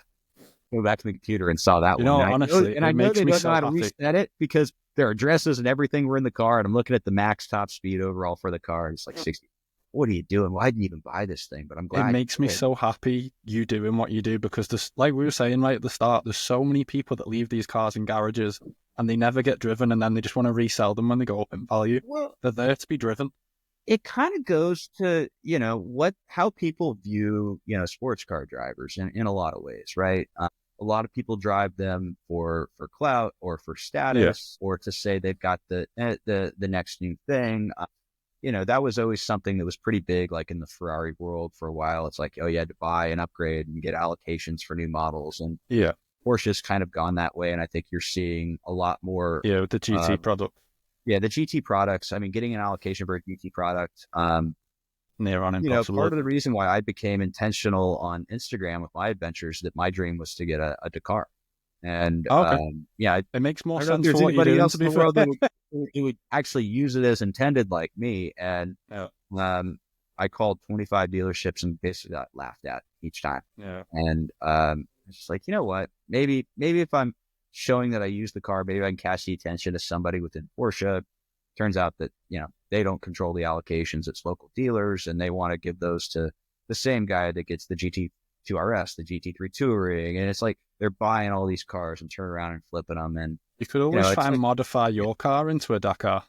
Go back to the computer and saw that one. Honestly, I know they don't know how to reset it because their addresses and everything were in the car, and I'm looking at the max top speed overall for the car, and it's like 60. What are you doing? Why did you even buy this thing? But I'm glad. It makes me so happy you doing what you do, because there's, like we were saying right at the start, there's so many people that leave these cars in garages and they never get driven, and then they just want to resell them when they go up in value. Well, they're there to be driven. It kind of goes to, how people view, sports car drivers in a lot of ways, right? A lot of people drive them for clout or for status, or to say they've got the next new thing. That was always something that was pretty big, like in the Ferrari world for a while. It's like, oh, you had to buy and upgrade and get allocations for new models. And Porsche's kind of gone that way. And I think you're seeing a lot more. Yeah, with the GT product. Yeah, the GT products. I mean, getting an allocation for a GT product. Near on You know, impossible. part of the reason why I became intentional on Instagram with my adventures, that my dream was to get a Dakar. And Oh, okay. yeah, It makes I more don't know if sense there's for what you're anybody doing, else to in be the fair. world that would actually use it as intended like me. And Yeah. I called 25 dealerships and basically got laughed at each time. Yeah. And it's just like, you know what? Maybe if I'm showing that I use the car, maybe I can catch the attention of somebody within Porsche. Turns out that, you know, they don't control the allocations. It's local dealers, and they want to give those to the same guy that gets the GT2 RS, the GT3 Touring. And it's like they're buying all these cars and turn around and flipping them. And, You could you always know, try it's and like, modify your car into a Dakar.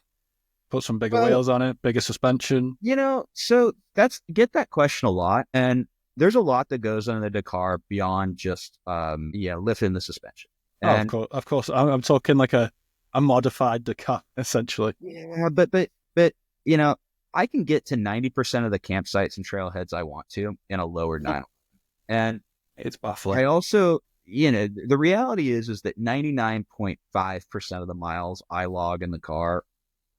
Put some bigger well, wheels on it, bigger suspension. you know, so get that question a lot. And there's a lot that goes on the Dakar beyond just, lifting the suspension. Oh, And of course. I'm talking like a modified Dakar, essentially. yeah, but you know, I can get to 90% of the campsites and trailheads I want to in a lowered 9. And It's I baffling. also, you know, the reality is that 99.5% of the miles I log in the car,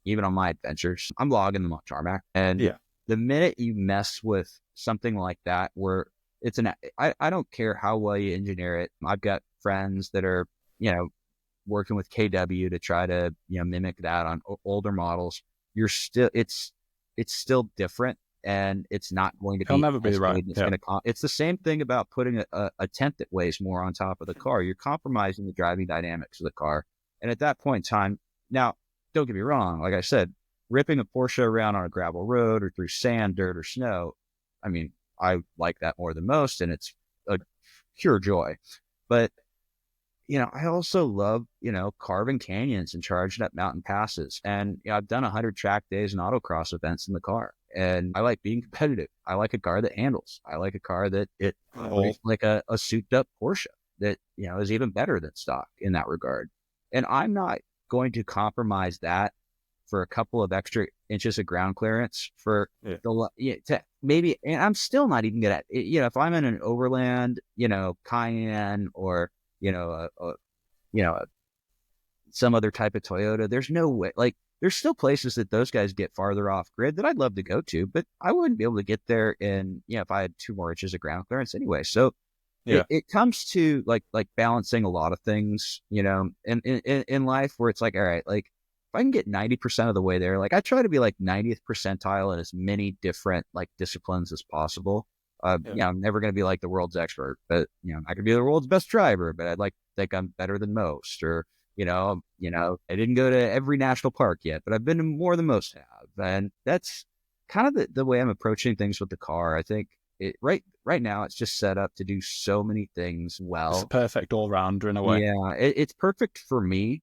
even on my adventures, I'm logging them on tarmac. And Yeah. the minute you mess with something like that, where I don't care how well you engineer it. I've got friends that are, you know, working with KW to try to, you know, mimic that on older models. It's still different, and it's not going to It'll be never be as right. good. It's Yeah. going to, it's the same thing about putting a tent that weighs more on top of the car. You're compromising the driving dynamics of the car. And at that point in time, now, don't get me wrong. Like I said, ripping a Porsche around on a gravel road or through sand, dirt, or snow, I mean, I like that more than most, and it's a pure joy. But you know, I also love, you know, carving canyons and charging up mountain passes. And you know, I've done 100 track days and autocross events in the car. And I like being competitive. I like a car that handles. I like a car that it Oh, like a souped up Porsche that, you know, is even better than stock in that regard. And I'm not going to compromise that for a couple of extra inches of ground clearance for yeah. to maybe, and I'm still not even good at it. You know, if I'm in an overland, you know, Cayenne, or you know, you know, some other type of Toyota, there's no way. Like, there's still places that those guys get farther off grid that I'd love to go to, but I wouldn't be able to get there in, you know, if I had 2 more inches of ground clearance anyway. So Yeah. it comes to like balancing a lot of things, you know, in life, where it's like, all right, like if I can get 90% of the way there, like I try to be like 90th percentile in as many different like disciplines as possible. Yeah. You know, I'm never going to be like the world's expert, but you know, I could be the world's best driver, but I'd like to think I'm better than most. Or, I didn't go to every national park yet, but I've been to more than most have. And that's kind of the way I'm approaching things with the car. I think right now it's just set up to do so many things It's a well. perfect all rounder in a way. Yeah, it's perfect for me.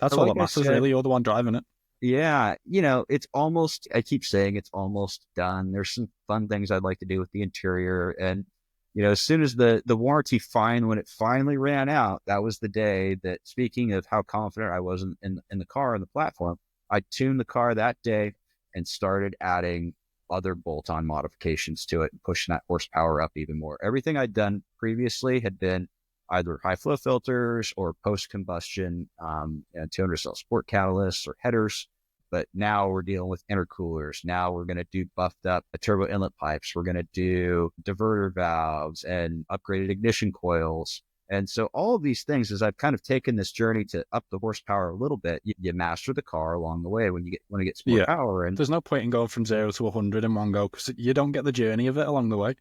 That's But all like that I matters, said, really. You're the one driving it. yeah, you know, it's almost, I keep saying it's almost done. There's some fun things I'd like to do with the interior. And, you know, as soon as the warranty when it finally ran out, that was the day that, speaking of how confident I was in the car and the platform, I tuned the car that day and started adding other bolt-on modifications to it and pushing that horsepower up even more. Everything I'd done previously had been either high flow filters or post combustion 200 cell sport catalysts or headers. But now we're dealing with intercoolers. Now we're going to do buffed up turbo inlet pipes. We're going to do diverter valves and upgraded ignition coils. And so all of these things, as I've kind of taken this journey to up the horsepower a little bit, you master the car along the way when it gets more Yeah. power. And There's no point in going from 0 to 100 in one go because you don't get the journey of it along the way.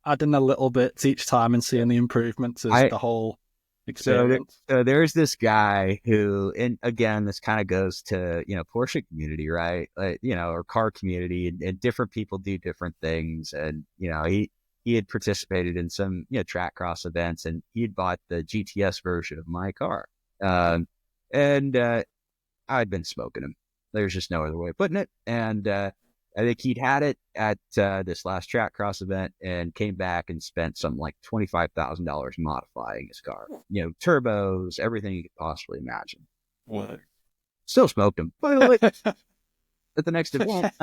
Adding a little bit each time and seeing the improvements is I the whole So, experience. so there's this guy who, and again, this kind of goes to, you know, Porsche community, right? Or car community, and different people do different things. And, you know, he had participated in some, you know, track cross events, and he had bought the GTS version of my car. And I'd been smoking him. There's just no other way of putting it. And I think he'd had it at this last track cross event and came back and spent something like $25,000 modifying his car. You know, turbos, everything you could possibly imagine. What? Still smoked him, by the way, at the next event.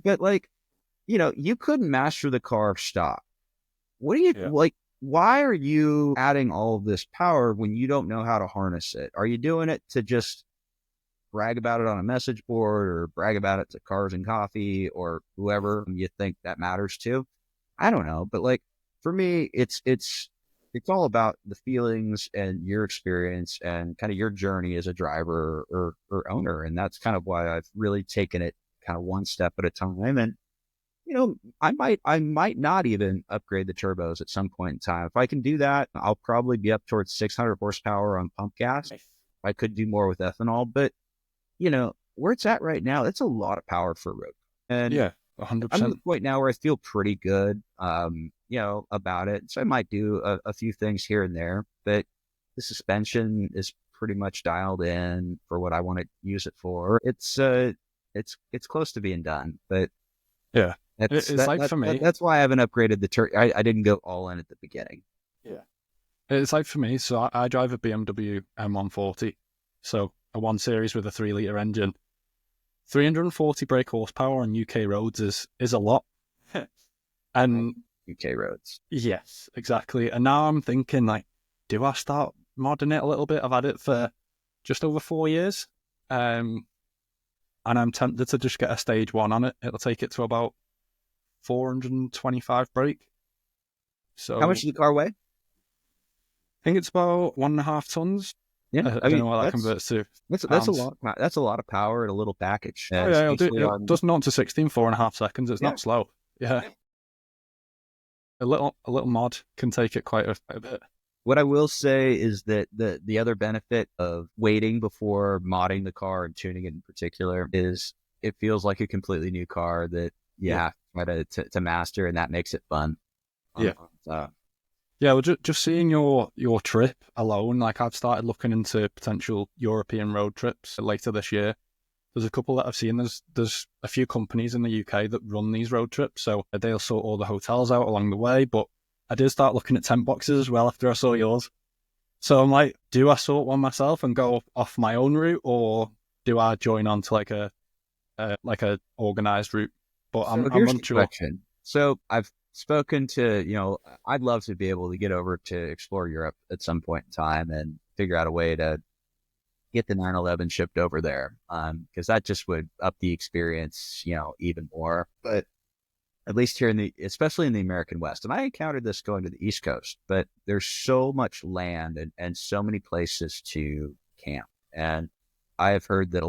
But like, you know, you couldn't master the car stock. What do you Yeah. like? Why are you adding all of this power when you don't know how to harness it? Are you doing it to just brag about it on a message board or brag about it to Cars and Coffee or whoever you think that matters to. I don't know, but like for me, it's all about the feelings and your experience and kind of your journey as a driver or owner, and that's kind of why I've really taken it kind of one step at a time. And I might not even upgrade the turbos at some point in time. If I can do that, I'll probably be up towards 600 horsepower on pump gas. I could do more with ethanol, but where it's at right now, it's a lot of power for a road. And Yeah, I'm 100%. at the point now where I feel pretty good, about it. So I might do a few things here and there, but the suspension is pretty much dialed in for what I want to use it for. It's close to being done, but Yeah. It's like for me. That's why I haven't upgraded the I didn't go all in at the beginning. Yeah. It's like for me. So I drive a BMW M140, so a 1 Series with a 3-litre engine. 340 brake horsepower on UK roads is a lot. And UK roads. Yes, exactly. And now I'm thinking, like, do I start modding it a little bit? I've had it for just over 4 years. And I'm tempted to just get a stage 1 on it. It'll take it to about 425 brake. So how much does the car weigh? I think it's about 1.5 tons. Yeah, I don't know what that converts to. That's a lot. That's a lot of power in a little package. Oh yeah, it does 0 to 60 in 4.5 seconds. It's not slow. Yeah. A little mod can take it quite a bit. What I will say is that the other benefit of waiting before modding the car and tuning it in particular is it feels like a completely new car that you have to try to master, and that makes it fun. Yeah. Yeah, well, just seeing your trip alone, like I've started looking into potential European road trips later this year. There's a couple that I've seen. There's a few companies in the UK that run these road trips, so they'll sort all the hotels out along the way. But I did start looking at tent boxes as well after I saw yours. So I'm like, do I sort one myself and go off my own route, or do I join on to like a organized route? But I'm unsure. So I've spoken to, I'd love to be able to get over to explore Europe at some point in time and figure out a way to get the 911 shipped over there. Because that just would up the experience, even more. But at least here especially in the American West, and I encountered this going to the East Coast, but there's so much land and so many places to camp. And I have heard that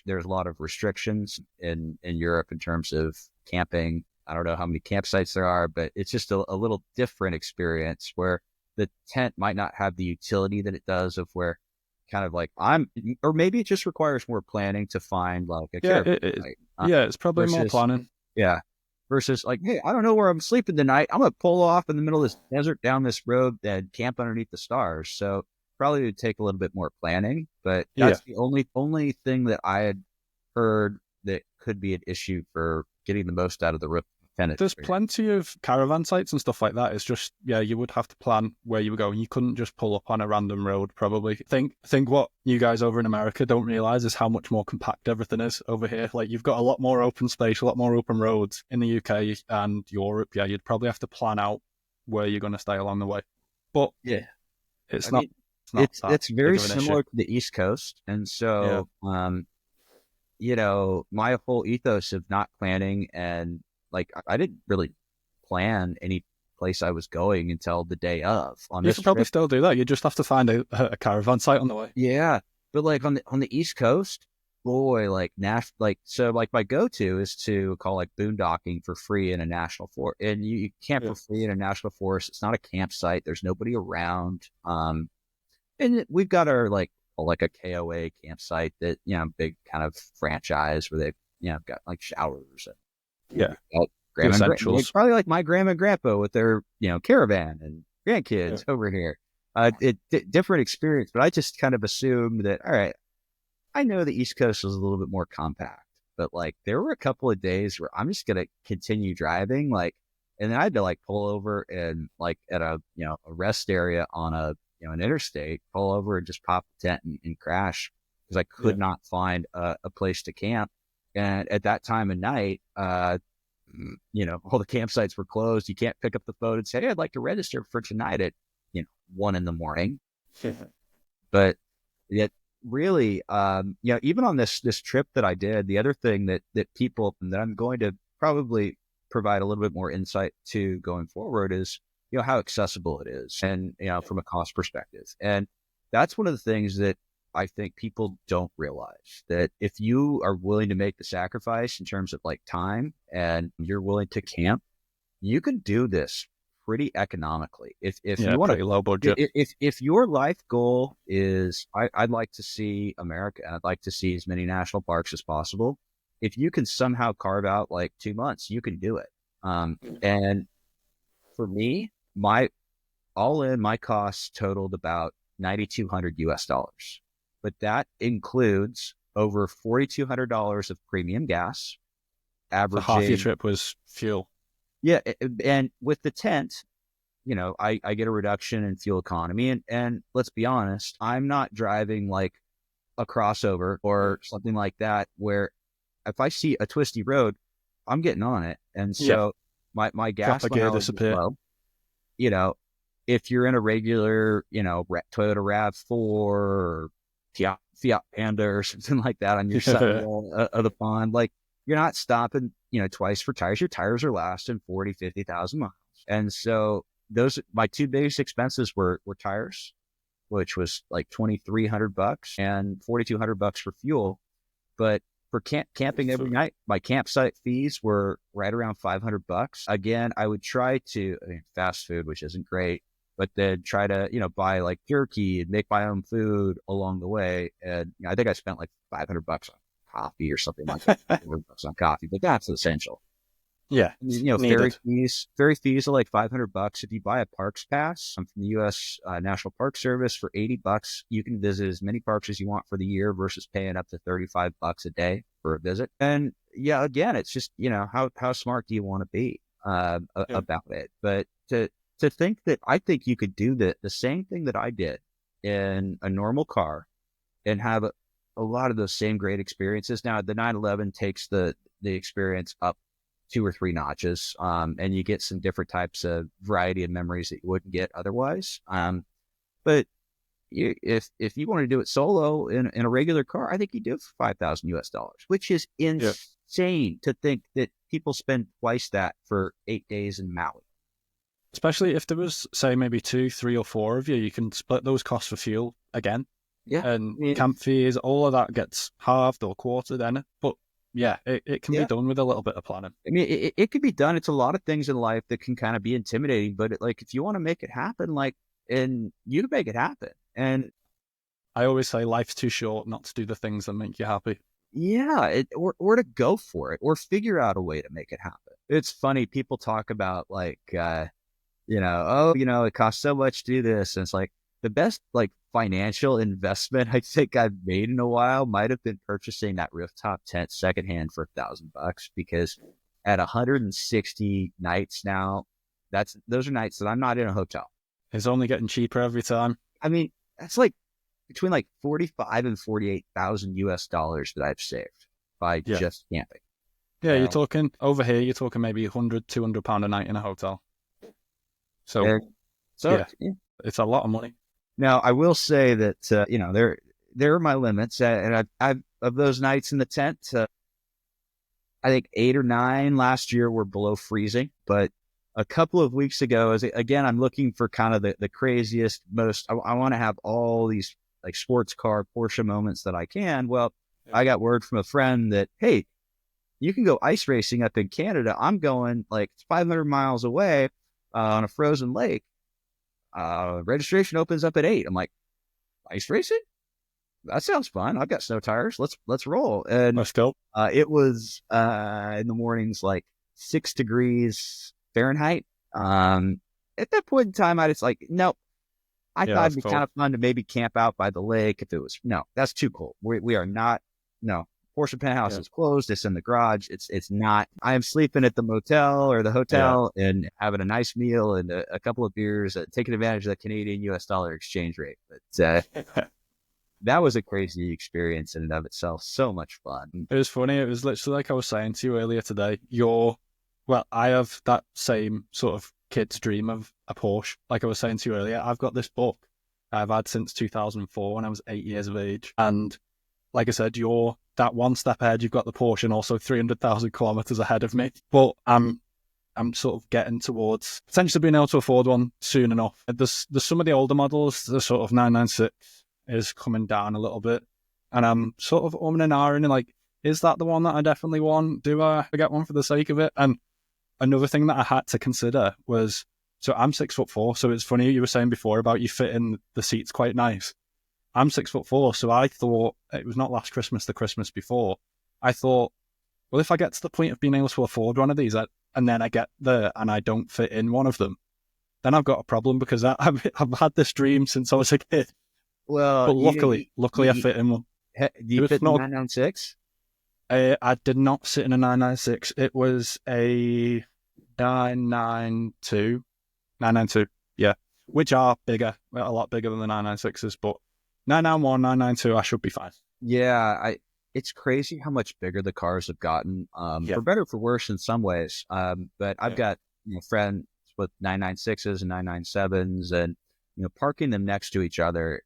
there's a lot of restrictions in Europe in terms of camping. I don't know how many campsites there are, but it's just a little different experience where the tent might not have the utility that it does of where kind of like or maybe it just requires more planning to find like a caravan. It's probably more planning. Yeah. Versus like, hey, I don't know where I'm sleeping tonight. I'm going to pull off in the middle of this desert down this road and camp underneath the stars. So probably would take a little bit more planning, but that's the only thing that I had heard that could be an issue for getting the most out of the Rooftop. There's plenty of caravan sites and stuff like that. It's just, you would have to plan where you were going. You couldn't just pull up on a random road, probably. Think what you guys over in America don't realize is how much more compact everything is over here. Like, you've got a lot more open space, a lot more open roads in the UK and Europe. Yeah, you'd probably have to plan out where you're going to stay along the way. But it's very similar to the East Coast. And so, my whole ethos of not planning and like, I didn't really plan any place I was going until the day of. You could probably still do that. You just have to find a caravan site on the way. Yeah, but like on the East Coast, boy, like my go-to is to call like boondocking for free in a national forest, and you camp for free in a national forest. It's not a campsite. There's nobody around. And we've got our like a KOA campsite that big kind of franchise where they got like showers and probably like my grandma and grandpa with their caravan and grandkids over here. Different experience, but I just kind of assumed that, all right, I know the East Coast was a little bit more compact, but like there were a couple of days where I'm just gonna continue driving, like, and then I had to like pull over and like at a a rest area on an interstate, pull over and just pop the tent and crash because I could not find a place to camp. And at that time of night, all the campsites were closed. You can't pick up the phone and say, hey, I'd like to register for tonight at, 1 a.m. But yet really, even on this trip that I did, the other thing that people that I'm going to probably provide a little bit more insight to going forward is, how accessible it is, and from a cost perspective. And that's one of the things that I think people don't realize, that if you are willing to make the sacrifice in terms of like time, and you're willing to camp, you can do this pretty economically. If Yeah, you want pretty low to, budget. if your life goal is, I'd like to see America, and I'd like to see as many national parks as possible. If you can somehow carve out like 2 months, you can do it. And for me, my all in, my costs totaled about $9,200 US, but that includes over $4,200 of premium gas, So half your averaging. trip was fuel. Yeah, and with the tent, I get a reduction in fuel economy. And let's be honest, I'm not driving like a crossover or something like that, where if I see a twisty road, I'm getting on it. And Yeah, so my drop gas a gear, mileage is disappear. low. You know, if you're in a regular, Toyota RAV4 or Fiat Panda or something like that on your side of the pond, like, you're not stopping, twice for tires. Your tires are lasting 40, 50,000 miles. And so my two biggest expenses were tires, which was like $2,300, and $4,200 for fuel. But for camping every night, my campsite fees were right around $500. Again, I would try to, fast food, which isn't great, but then try to, buy like jerky and make my own food along the way. And I think I spent like $500 on coffee or something like that. $500 on coffee, but that's essential. Yeah, Ferry needed. fees are like $500. If you buy a parks pass from the U.S. National Park Service for $80, you can visit as many parks as you want for the year versus paying up to $35 a day for a visit. And yeah, again, it's just, how smart do you want to be Yeah. about it? But to think that, I think you could do the same thing that I did in a normal car and have a lot of those same great experiences. Now, the 911 takes the experience up 2 or 3 notches, and you get some different types of variety of memories that you wouldn't get otherwise. But if you want to do it solo in a regular car, I think you do it for $5,000 US, which is Yeah. insane to think that people spend twice that for 8 days in Maui. Especially if there was, say, maybe 2, 3, or 4 of you, you can split those costs for fuel again. Yeah, And I mean, camp fees, all of that gets halved or quartered then. But yeah, it can be yeah. done with a little bit of planning. I mean, it could be done. It's a lot of things in life that can kind of be intimidating, but like, if you want to make it happen, like, and you can make it happen. And I always say life's too short not to do the things that make you happy. yeah, or to go for it, or figure out a way to make it happen. It's funny, people talk about like, oh, it costs so much to do this. And it's like, the best like financial investment I think I've made in a while might have been purchasing that rooftop tent secondhand for $1,000, because at 160 nights now, those are nights that I'm not in a hotel. It's only getting cheaper every time. I mean, that's like between like 45 and 48,000 US dollars that I've saved by Yeah. just camping. Yeah, you're talking over here, you're talking maybe 100, £200 a night in a hotel. So, yeah. It's a lot of money. Now, I will say that, there are my limits. And I've of those nights in the tent, I think 8 or 9 last year were below freezing. But a couple of weeks ago, again, I'm looking for kind of the craziest, I want to have all these like sports car Porsche moments that I can. Well, I got word from a friend that, hey, you can go ice racing up in Canada. I'm going like 500 miles away on a frozen lake. Registration opens up at 8. I'm like, ice racing? That sounds fun. I've got snow tires. Let's roll. And Let's go. it was in the mornings like 6 degrees Fahrenheit. At that point in time, I just like, nope. I thought it'd be kind of fun to maybe camp out by the lake if it was. No, that's too cold. We are not. No, Porsche penthouse is closed. It's in the garage. It's not. I am sleeping at the motel or the hotel and having a nice meal and a couple of beers, taking advantage of the Canadian US dollar exchange rate. But that was a crazy experience in and of itself. So much fun. It was funny. It was literally like I was saying to you earlier today. I have that same sort of kid's dream of a Porsche. Like I was saying to you earlier, I've got this book I've had since 2004 when I was 8 years of age. And like I said, you're that one step ahead. You've got the Porsche and also 300,000 kilometers ahead of me. But I'm sort of getting towards potentially being able to afford one soon enough. There's some of the older models, the sort of 996 is coming down a little bit. And I'm sort of umming and ahhing and like, is that the one that I definitely want? Do I get one for the sake of it? And another thing that I had to consider was, so I'm 6'4", so it's funny you were saying before about you fitting the seats quite nice. I'm 6'4", so I thought, it was not last Christmas, the Christmas before, I thought, well, if I get to the point of being able to afford one of these, and then I get there and I don't fit in one of them, then I've got a problem because I've had this dream since I was a kid. Well, but luckily I fit in one. Do you fit in 996? I did not sit in a 996. It was a 992. 992, yeah. Which are bigger, a lot bigger than the 996s, but 991, 992, I should be fine. Yeah, it's crazy how much bigger the cars have gotten, for better or for worse in some ways. But I've got friends with 996s and 997s, and parking them next to each other.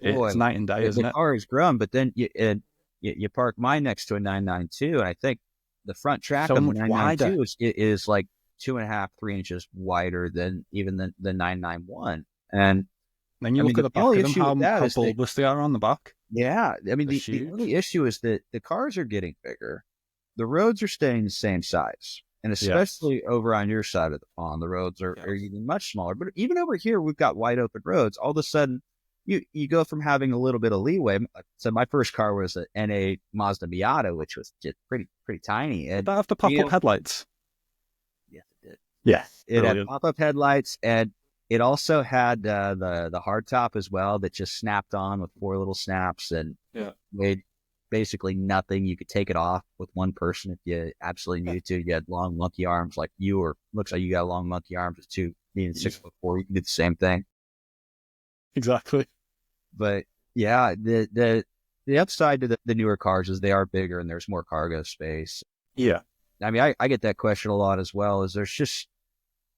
It's night and day, isn't it? The car has grown, but then you park mine next to a 992, and I think the front track of the 992 is like 2.5, 3 inches wider than even the 991. And then you look at the back of them, how bulbous they are on the back. Yeah, I mean, the only issue is that the cars are getting bigger. The roads are staying the same size. And especially over on your side of the pond, the roads are even much smaller. But even over here, we've got wide open roads. All of a sudden, you go from having a little bit of leeway. So my first car was an NA Mazda Miata, which was just pretty tiny. Did that have the pop-up headlights? Yes, it did. Yeah. It had pop-up headlights, and it also had the hard top as well that just snapped on with 4 little snaps and made basically nothing. You could take it off with one person if you absolutely needed to. You had long monkey arms like you, or looks like you got long monkey arms with 2, being 6'4", you can do the same thing. Exactly. But yeah, the upside to the newer cars is they are bigger and there's more cargo space. Yeah. I mean, I get that question a lot as well, is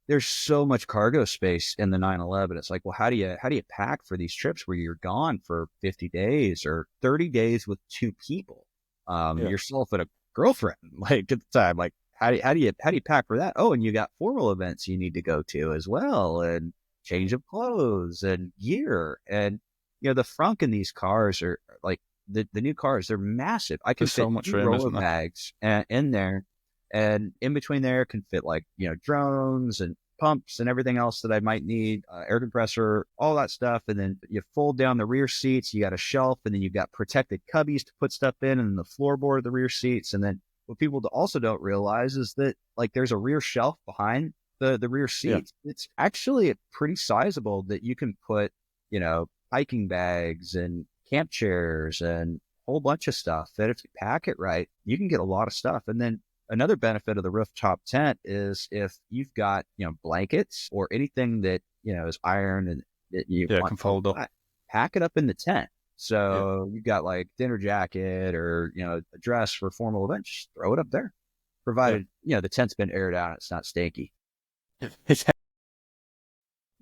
there's so much cargo space in the 911. It's like, well, how do you pack for these trips where you're gone for 50 days or 30 days with 2 people, yourself and a girlfriend, like at the time, like how do you pack for that? Oh, and you got formal events you need to go to as well, and change of clothes and gear. And the frunk in these cars are like the new cars, they're massive. I can fit so much roller bags in there, and in between there can fit like drones and pumps and everything else that I might need, air compressor, all that stuff. And then you fold down the rear seats, you got a shelf, and then you've got protected cubbies to put stuff in, and the floorboard of the rear seats. And then what people also don't realize is that like there's a rear shelf behind the rear seats. It's actually pretty sizable, that you can put hiking bags and camp chairs and a whole bunch of stuff, that if you pack it right, you can get a lot of stuff. And then another benefit of the rooftop tent is if you've got blankets or anything that is iron and that you can fold up, pack it up in the tent. So you've got like dinner jacket or a dress for formal events, just throw it up there, provided the tent's been aired out, it's not stanky.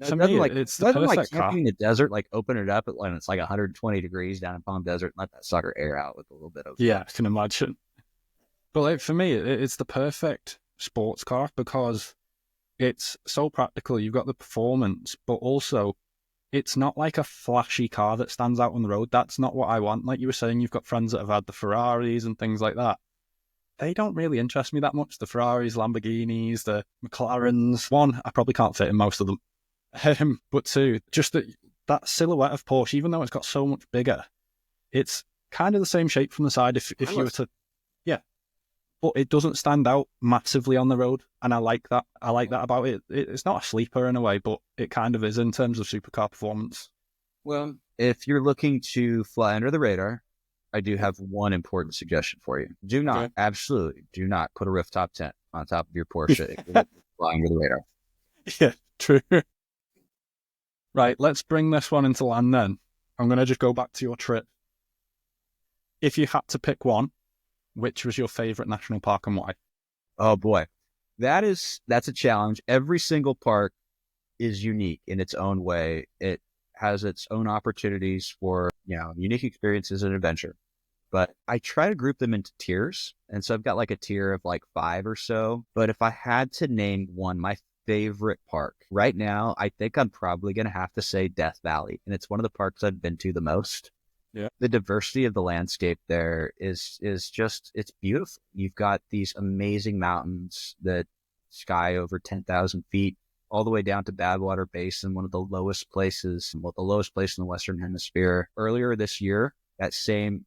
To me, it's the perfect car. Camping in the desert, like open it up when it's like 120 degrees down in Palm Desert and let that sucker air out with a little bit of I can imagine. But like for me, it's the perfect sports car because it's so practical. You've got the performance, but also it's not like a flashy car that stands out on the road. That's not what I want. Like you were saying, you've got friends that have had the Ferraris and things like that. They don't really interest me that much. The Ferraris, Lamborghinis, the McLarens. 1, I probably can't fit in most of them. But 2, just that silhouette of Porsche, even though it's got so much bigger, it's kind of the same shape from the side if you were to, but it doesn't stand out massively on the road, and I like that. I like that about it. It's not a sleeper in a way, but it kind of is in terms of supercar performance. Well, if you're looking to fly under the radar, I do have one important suggestion for you. Absolutely do not put a rooftop tent on top of your Porsche. Fly under the radar. Yeah, true. Right, let's bring this one into land then. I'm going to just go back to your trip. If you had to pick one, which was your favorite national park and why? Oh boy, that's a challenge. Every single park is unique in its own way. It has its own opportunities for, unique experiences and adventure. But I try to group them into tiers. And so I've got like a tier of like 5 or so. But if I had to name one, my favorite park right now, I think I'm probably going to have to say Death Valley. And it's one of the parks I've been to the most. Yeah. The diversity of the landscape there is just, it's beautiful. You've got these amazing mountains that sky over 10,000 feet all the way down to Badwater Basin, one of the lowest places, the lowest place in the Western Hemisphere. Earlier this year,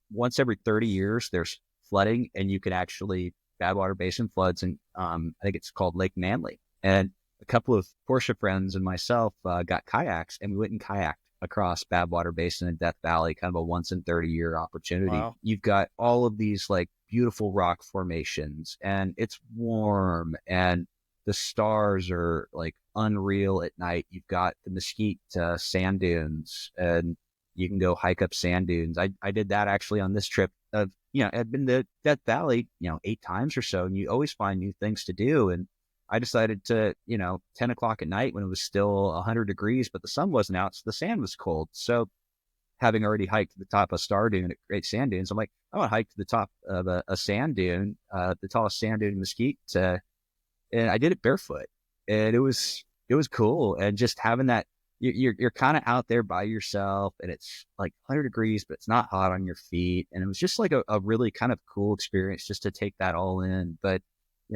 once every 30 years, there's flooding, and you can actually, Badwater Basin floods, and I think it's called Lake Manly. And a couple of Porsche friends and myself got kayaks, and we went and kayaked across Badwater Basin and Death Valley, kind of a once in 30 year opportunity. Wow. You've got all of these like beautiful rock formations, and it's warm, and the stars are like unreal at night. You've got the Mesquite sand dunes, and you can go hike up sand dunes. I did that actually on this trip of, I've been to Death Valley, 8 times or so, and you always find new things to do. And I decided to, 10 o'clock at night when it was still 100 degrees, but the sun wasn't out, so the sand was cold. So having already hiked to the top of Star Dune at Great Sand Dunes, I'm like, I want to hike to the top of a sand dune, the tallest sand dune in Mesquite. And I did it barefoot, and it was cool. And just having that, you're kind of out there by yourself, and it's like 100 degrees, but it's not hot on your feet. And it was just like a really kind of cool experience just to take that all in. But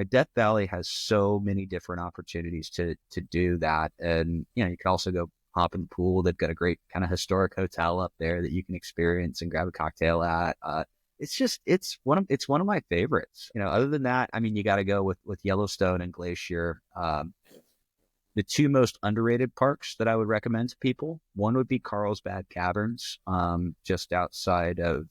Death Valley has so many different opportunities to do that. And, you can also go hop in the pool. They've got a great kind of historic hotel up there that you can experience and grab a cocktail at. It's one of my favorites. Other than that, I mean, you got to go with Yellowstone and Glacier. The 2 most underrated parks that I would recommend to people, one would be Carlsbad Caverns, just outside of,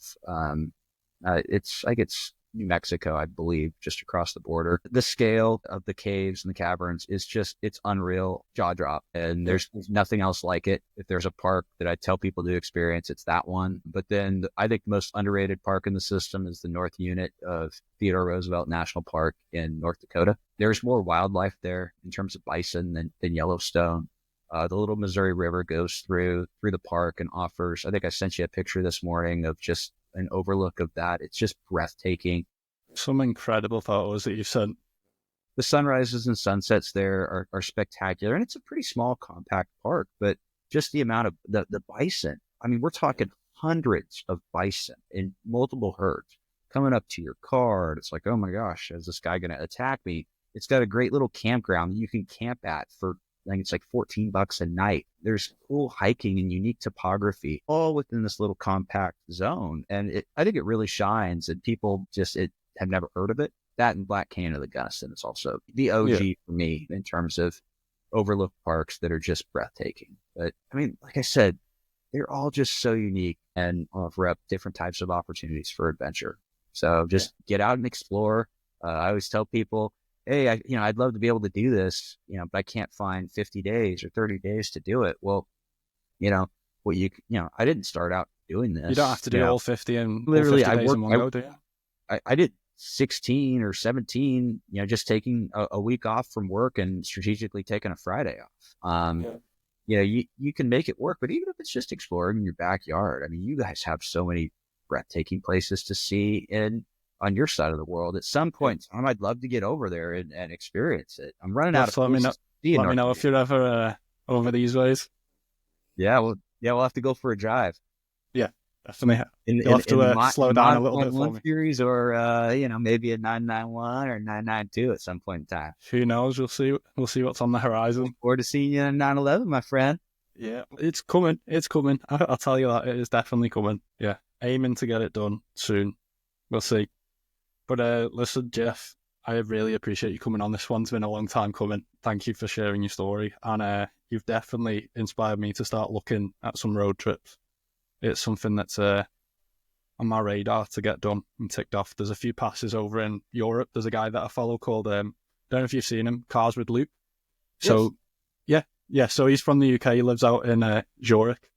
it's New Mexico, I believe, just across the border. The scale of the caves and the caverns is it's unreal, jaw drop. And there's nothing else like it. If there's a park that I tell people to experience, it's that one. But then I think the most underrated park in the system is the North Unit of Theodore Roosevelt National Park in North Dakota. There's more wildlife there in terms of bison than Yellowstone. The Little Missouri River goes through the park and offers, I think I sent you a picture this morning of just an overlook of that. It's just breathtaking. Some incredible photos that you've sent. The sunrises and sunsets there are spectacular, and it's a pretty small, compact park, but just the amount of the bison. I mean, we're talking hundreds of bison in multiple herds coming up to your car. And it's like, oh my gosh, is this guy going to attack me? It's got a great little campground that you can camp at for, I think it's like $14 a night. There's cool hiking and unique topography all within this little compact zone. And I think it really shines, and people just have never heard of it. That and Black Canyon of the Gunnison is also the OG for me in terms of overlooked parks that are just breathtaking. But I mean, like I said, they're all just so unique and offer up different types of opportunities for adventure. So just get out and explore. I always tell people, hey, I'd love to be able to do this, but I can't find 50 days or 30 days to do it. Well, I didn't start out doing this. You don't have to do all 50 and literally, all 50 days in one go, do you? I did 16 or 17, just taking a week off from work and strategically taking a Friday off. You can make it work, but even if it's just exploring in your backyard, I mean, you guys have so many breathtaking places to see on your side of the world. At some point in time, I'd love to get over there and experience it. I'm running out of places to see. Let me know if you're ever over these ways. Yeah, we'll have to go for a drive. Yeah, definitely. You'll have to slow down a little bit for me. Series, or maybe a 991 or 992 at some point in time. Who knows? We'll see what's on the horizon. Look forward to seeing you in 911, my friend. Yeah, it's coming. I'll tell you that. It is definitely coming. Yeah, aiming to get it done soon. We'll see. But listen, Jeff, I really appreciate you coming on. This one's been a long time coming. Thank you for sharing your story. And you've definitely inspired me to start looking at some road trips. It's something that's on my radar to get done and ticked off. There's a few passes over in Europe. There's a guy that I follow called, I don't know if you've seen him, Cars with Loop. So, yeah. So he's from the UK. He lives out in Zurich.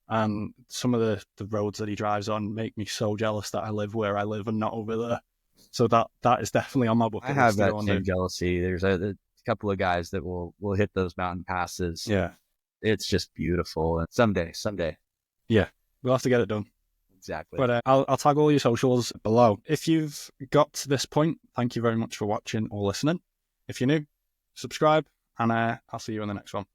And some of the roads that he drives on make me so jealous that I live where I live and not over there. So that is definitely on my bucket list. I have that same jealousy. There's a couple of guys that will hit those mountain passes. Yeah. it's just beautiful. And someday. Yeah, we'll have to get it done. Exactly. But I'll tag all your socials below. If you've got to this point, thank you very much for watching or listening. If you're new, subscribe, and I'll see you in the next one.